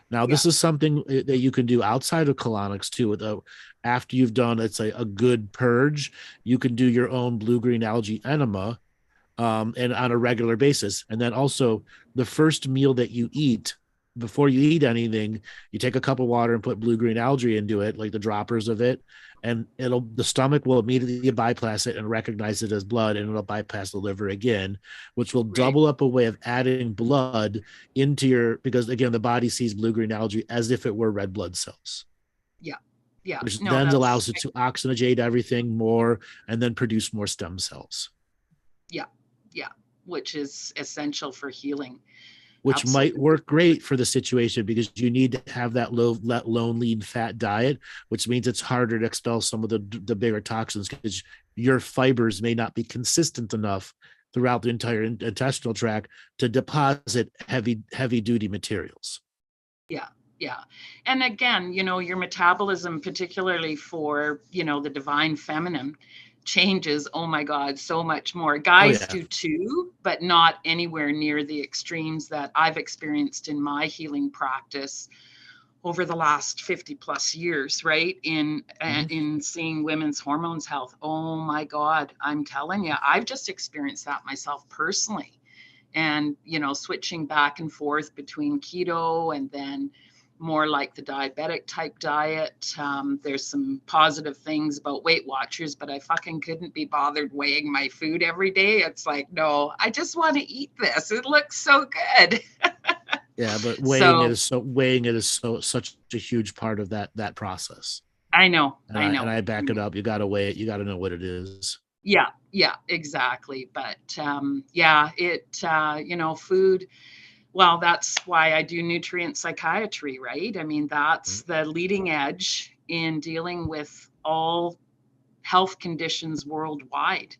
Now, this is something that you can do outside of colonics too. After you've done, it's a good purge, you can do your own blue-green algae enema and on a regular basis. And then also the first meal that you eat, before you eat anything, you take a cup of water and put blue-green algae into it, like the droppers of it, and the stomach will immediately bypass it and recognize it as blood, and it'll bypass the liver again, which will double up a way of adding blood into because again, the body sees blue-green algae as if it were red blood cells. Yeah. Which then allows it to oxygenate everything more and then produce more stem cells. Yeah, which is essential for healing. Which might work great for the situation because you need to have that low lean fat diet, which means it's harder to expel some of the bigger toxins because your fibers may not be consistent enough throughout the entire intestinal tract to deposit heavy duty materials. Yeah. And again, your metabolism, particularly for, the divine feminine, changes, oh my God, so much more. Guys do too, but not anywhere near the extremes that I've experienced in my healing practice. over the last 50 plus years, right? In seeing women's hormones health. Oh my God, I'm telling you, I've just experienced that myself personally. And, you know, switching back and forth between keto and then more like the diabetic type diet. There's some positive things about Weight Watchers, but I fucking couldn't be bothered weighing my food every day. It's like, no, I just want to eat this. It looks so good. Yeah, but So weighing it is such a huge part of that process. I know. And I I back it up. You got to weigh it. You got to know what it is. Yeah, exactly. But yeah, you know, food. Well, that's why I do nutrient psychiatry, right? I mean, that's the leading edge in dealing with all health conditions worldwide.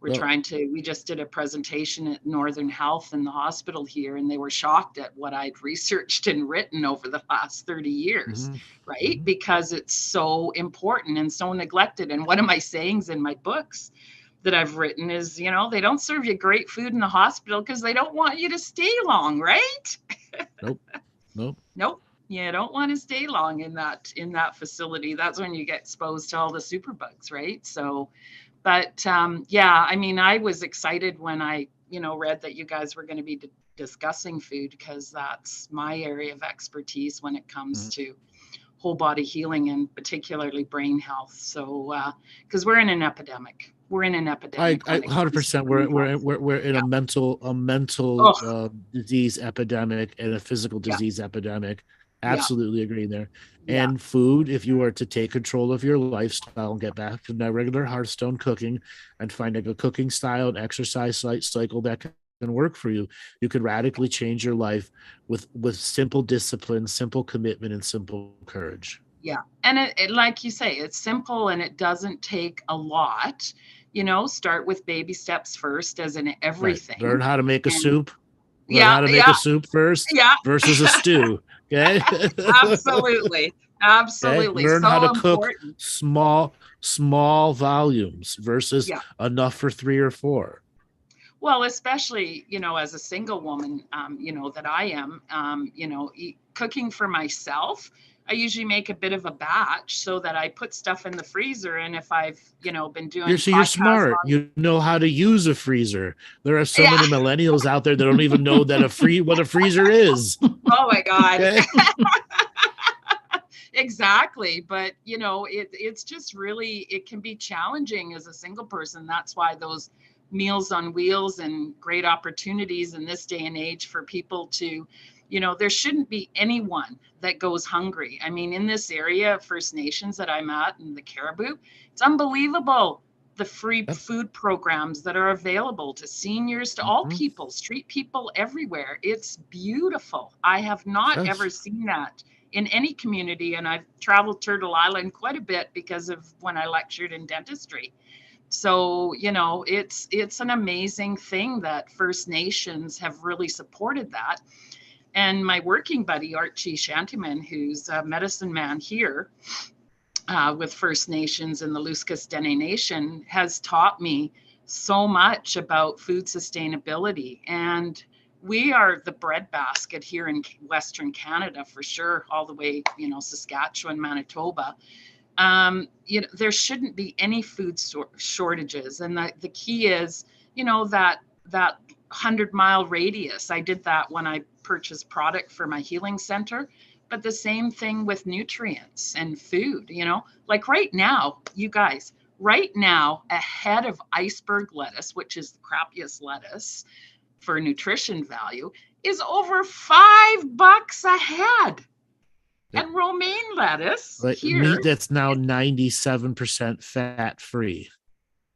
We just did a presentation at Northern Health in the hospital here, and they were shocked at what I'd researched and written over the last 30 years, right? Because it's so important and so neglected. And one of my sayings in my books that I've written is, you know, they don't serve you great food in the hospital because they don't want you to stay long, right? Nope. You don't want to stay long in that facility. That's when you get exposed to all the superbugs, right? So, but yeah, I mean, I was excited when I, you know, read that you guys were going to be discussing food, because that's my area of expertise when it comes to whole body healing and particularly brain health. So, because we're in an epidemic. We're in an epidemic. I 100%. We're in a mental disease epidemic and a physical disease epidemic. Absolutely agreeing there. And food, if you were to take control of your lifestyle and get back to that regular Hearthstone cooking and find a cooking style and exercise cycle that can work for you, you could radically change your life with simple discipline, simple commitment, and simple courage. Yeah. And it like you say, it's simple and it doesn't take a lot. You know, start with baby steps first, as in everything. Right. Learn how to make a soup. Learn how to make a soup first versus a stew. Okay. Absolutely. Okay? Learn how to cook small volumes versus enough for 3 or 4. Well, especially, you know, as a single woman, you know, that I am, you know, cooking for myself, I usually make a bit of a batch so that I put stuff in the freezer. And if I've, you know, been doing you're smart. You know how to use a freezer. There are so many millennials out there that don't even know that what a freezer is. Oh my God. Okay? Exactly. But, you know, it's just really, it can be challenging as a single person. That's why those Meals on Wheels and great opportunities in this day and age for people to, you know, there shouldn't be anyone that goes hungry. I mean, in this area, First Nations that I'm at in the Caribou, it's unbelievable. The free food programs that are available to seniors, to all people, street people everywhere. It's beautiful. I have not ever seen that in any community. And I've traveled Turtle Island quite a bit because of when I lectured in dentistry. So, you know, it's an amazing thing that First Nations have really supported that. And my working buddy, Archie Shantyman, who's a medicine man here with First Nations in the Luscas Dene Nation, has taught me so much about food sustainability. And we are the breadbasket here in Western Canada, for sure, all the way, you know, Saskatchewan, Manitoba. You know, there shouldn't be any food shortages. And the key is, you know, that 100-mile radius. I did that when I purchased product for my healing center, but the same thing with nutrients and food, you know, like right now, you guys, right now, a head of iceberg lettuce, which is the crappiest lettuce for nutrition value, is over $5 a head. And romaine lettuce here, meat that's now 97% fat free.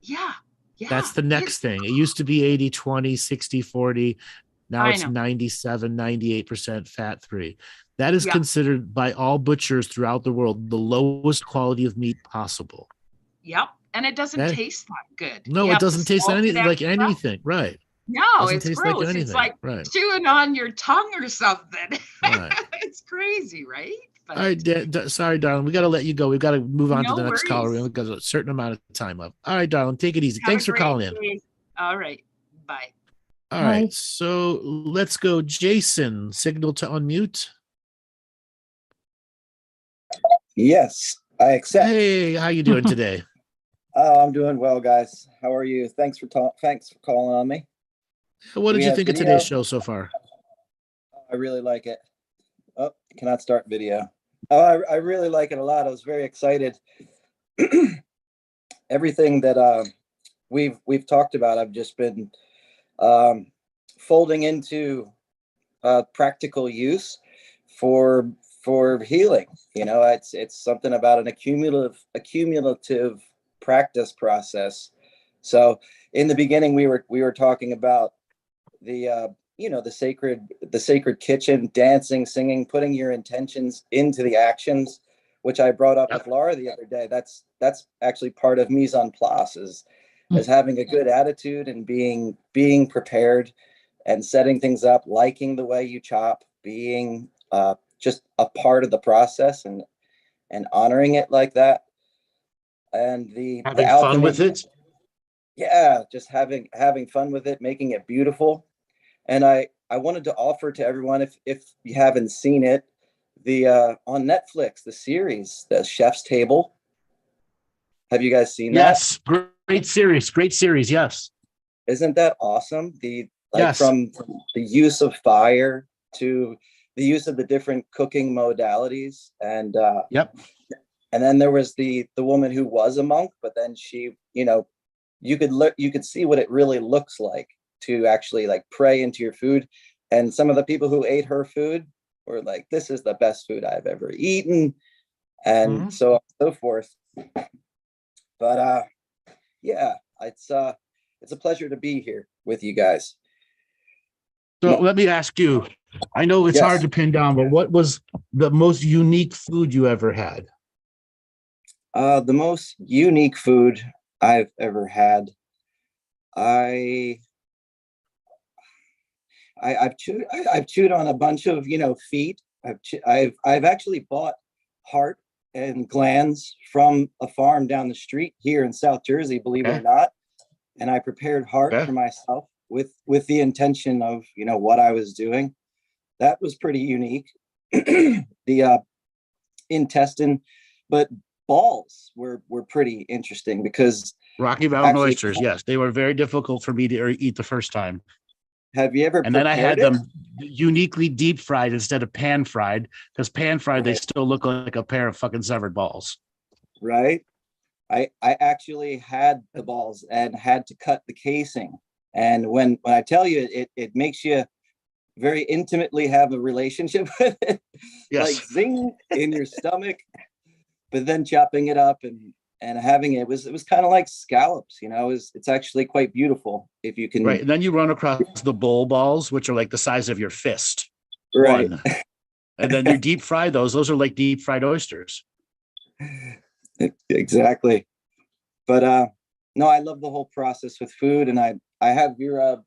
Yeah. That's the next thing. It used to be 80-20, 60-40. Now it's 97, 98% fat free. That is considered by all butchers throughout the world the lowest quality of meat possible. Yep. And it doesn't taste that good. No, it doesn't taste like anything. Right. No, it's gross. It's like chewing on your tongue or something. Right. It's crazy, right? But, all right, sorry, darling. We got to let you go. We've got to move on to the next caller. We only got a certain amount of time left. All right, darling. Take it easy. Thanks for calling in. All right. Bye. All right. So let's go. Jason, signal to unmute. Yes, I accept. Hey, how you doing today? Oh, I'm doing well, guys. How are you? Thanks for calling on me. What Do did we you have think of video? today's show so far? I really like it. Oh, cannot start video. Oh, I really like it a lot. I was very excited. Everything that we've talked about, I've just been um, folding into practical use for healing. It's something about an accumulative practice process. So in the beginning, we were talking about the the sacred kitchen, dancing, singing, putting your intentions into the actions, which I brought up with Laura the other day. That's actually part of mise en place, is having a good attitude and being prepared and setting things up, liking the way you chop, being just a part of the process and honoring it like that. And the Having alchemy, fun with it? yeah, just having fun with it, making it beautiful. And I wanted to offer to everyone, if you haven't seen it, the on Netflix, the series, The Chef's Table. Have you guys seen that? Yes, great series. Great series. Yes. Isn't that awesome? Yes. From the use of fire to the use of the different cooking modalities, and Yep. and then there was the woman who was a monk, but then she, you could see what it really looks like to actually like pray into your food. And some of the people who ate her food were like, this is the best food I've ever eaten, and so on and so forth. But yeah, it's a pleasure to be here with you guys. So let me ask you, I know it's hard to pin down, but what was the most unique food you ever had? The most unique food I've ever had, I've chewed on a bunch of feet. I've actually bought heart and glands from a farm down the street here in South Jersey, believe it or not, and I prepared heart for myself with the intention of what I was doing. That was pretty unique. The intestine, but balls were pretty interesting because Rocky Mountain oysters, yes, they were very difficult for me to eat the first time. Have you ever? And then I had them uniquely deep fried instead of pan fried, because pan fried they still look like a pair of fucking severed balls. Right. I actually had the balls and had to cut the casing. And when I tell you, it makes you very intimately have a relationship with it. Yes. Like zing in your stomach. But then chopping it up and having it was kind of like scallops, it's actually quite beautiful if you can. Right. And then you run across the bowl balls, which are like the size of your fist. Right. One. And then you deep fry those are like deep fried oysters. Exactly. But no, I love the whole process with food, and I have your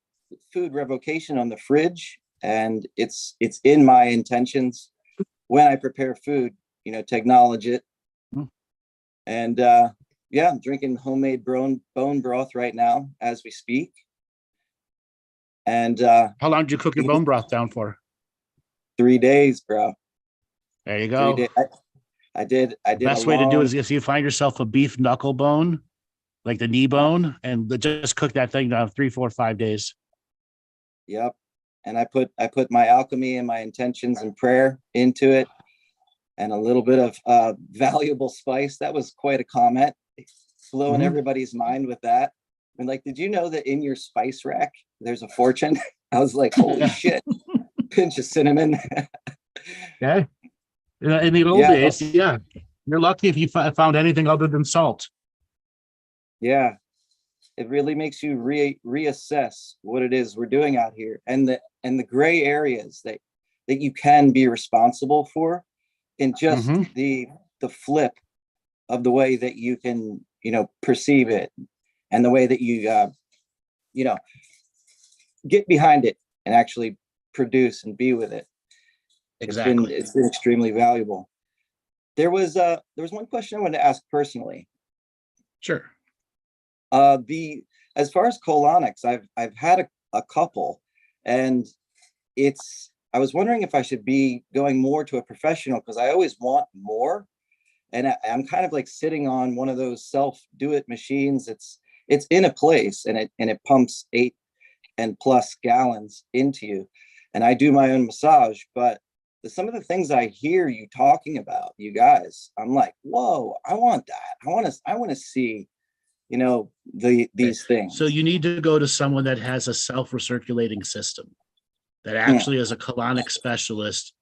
food revocation on the fridge, and it's in my intentions when I prepare food, to acknowledge it. And yeah, I'm drinking homemade bone broth right now as we speak. And how long did you cook your bone broth down for? 3 days, bro. There you go. 3 days. I did. The best way to do it is if you find yourself a beef knuckle bone, like the knee bone, and just cook that thing down 3, 4, 5 days. Yep. And I put my alchemy and my intentions and prayer into it, and a little bit of valuable spice. That was quite a comment. Blowing everybody's mind with that. And like, did you know that in your spice rack there's a fortune? I was like, holy shit. Pinch of cinnamon. Okay. In the old days, you're lucky if you found anything other than salt. Yeah, it really makes you reassess what it is we're doing out here, and the gray areas that you can be responsible for, in just the flip of the way that you can perceive it, and the way that you get behind it and actually produce and be with it. Exactly. It's been extremely valuable. There was one question I wanted to ask personally. Sure. As far as colonics, I've had a couple, and I was wondering if I should be going more to a professional, because I always want more, and I'm kind of like sitting on one of those self-do-it machines. It's in a place, and it pumps 8 and plus gallons into you, and I do my own massage. But some of the things I hear you talking about, you guys, I'm like, whoa, I want that. I want to see, these things. So you need to go to someone that has a self-recirculating system, that actually is a colonic specialist,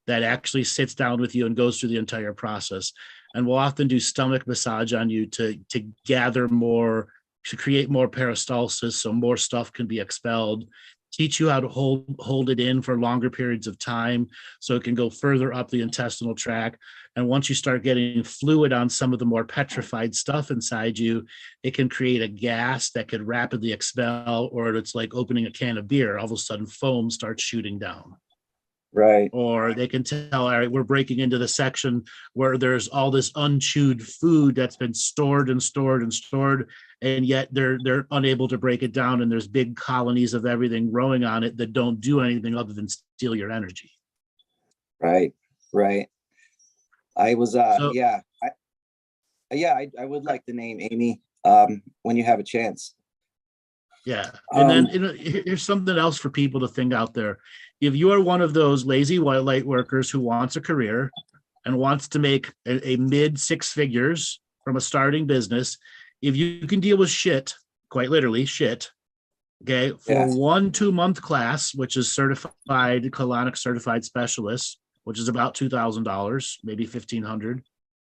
that actually sits down with you and goes through the entire process. And will often do stomach massage on you to gather more, to create more peristalsis, so more stuff can be expelled, teach you how to hold it in for longer periods of time so it can go further up the intestinal tract. And once you start getting fluid on some of the more petrified stuff inside you, it can create a gas that could rapidly expel, or it's like opening a can of beer. All of a sudden foam starts shooting down. Right. Or they can tell, all right, we're breaking into the section where there's all this unchewed food that's been stored and stored and stored, and yet they're unable to break it down, and there's big colonies of everything growing on it that don't do anything other than steal your energy. Right. I was I would like the name Amy when you have a chance. Yeah. And then here's something else for people to think out there. If you are one of those lazy white light workers who wants a career and wants to make a mid 6 figures from a starting business, if you can deal with shit, quite literally shit, okay, for 1 2-month class, which is certified colonic certified specialist, which is about $2,000, maybe $1,500,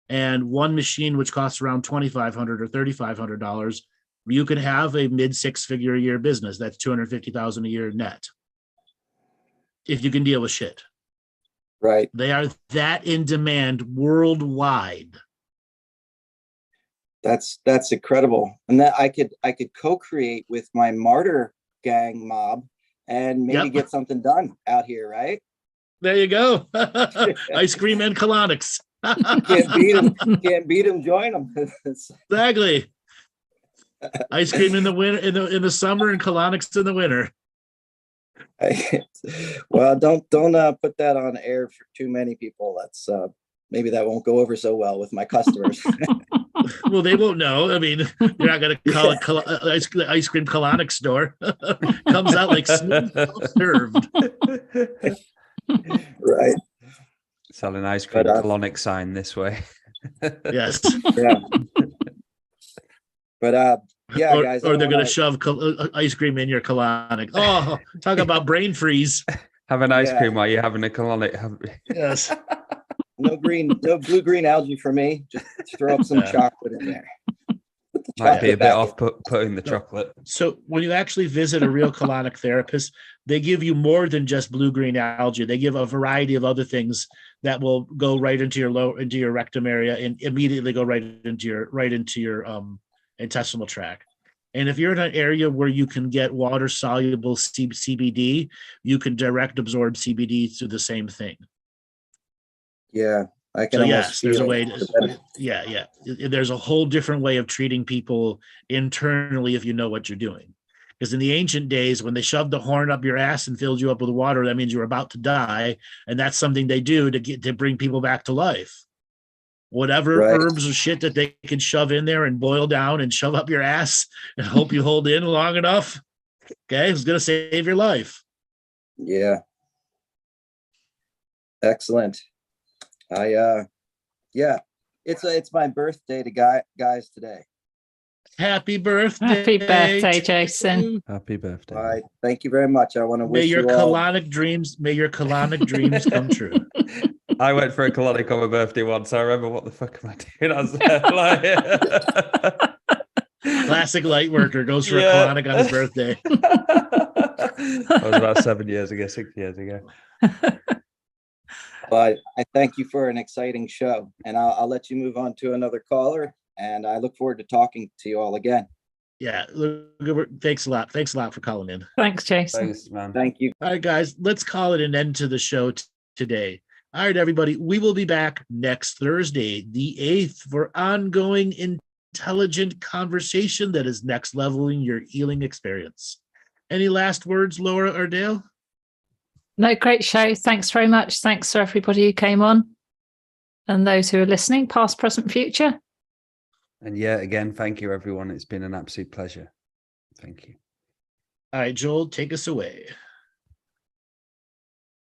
and one machine which costs around $2,500 or $3,500, you can have a mid 6 figure a year business. That's $250,000 a year net, if you can deal with shit. Right. They are that in demand worldwide. That's incredible. And that I could co-create with my martyr gang mob and maybe get something done out here, right? There you go. Ice cream and colonics. Can't beat them, join them. Exactly. Ice cream in the winter, in the summer, and colonics in the winter. Well, don't put that on air for too many people. That's maybe that won't go over so well with my customers. Well, they won't know. I mean, you're not going to call it ice cream colonic store. Comes out like smooth served. Right. Selling ice cream colonic sign this way. Yes. Yeah. But yeah, guys. Or they're going to shove ice cream in your colonic. Oh, talk about brain freeze. Have an ice cream while you're having a colonic. Yes. No blue-green algae for me. Just throw up some chocolate in there. Might be a bit off putting the chocolate. So when you actually visit a real colonic therapist, they give you more than just blue-green algae. They give a variety of other things that will go right into your rectum area and immediately go right into your intestinal tract. And if you're in an area where you can get water-soluble CBD, you can direct absorb CBD through the same thing. Yeah, I can. So yes, there's a way to. Yeah. There's a whole different way of treating people internally if you know what you're doing. Because in the ancient days, when they shoved the horn up your ass and filled you up with water, that means you're about to die, and that's something they do to bring people back to life. Whatever herbs or shit that they can shove in there and boil down and shove up your ass and hope you hold in long enough. Okay, it's going to save your life. Yeah. Excellent. It's my birthday to guys today. Happy birthday. Happy birthday, Jason. Happy birthday. All right. Thank you very much. I want to wish May your you all colonic dreams come true. I went for a colonic on my birthday once. I remember what the fuck am I doing? I was like, classic light worker goes for a colonic on his birthday. That was about 6 years ago. But I thank you for an exciting show, and I'll let you move on to another caller, and I look forward to talking to you all again. Yeah. Thanks a lot. Thanks a lot for calling in. Thanks, Jason. Thanks, man. Thank you. All right, guys, let's call it an end to the show today. All right, everybody, we will be back next Thursday, the 8th, for ongoing intelligent conversation that is next leveling your healing experience. Any last words, Laura or Dale? No, great show. Thanks very much. Thanks for everybody who came on. And those who are listening, past, present, future. And yeah, again, thank you, everyone. It's been an absolute pleasure. Thank you. All right, Joel, take us away.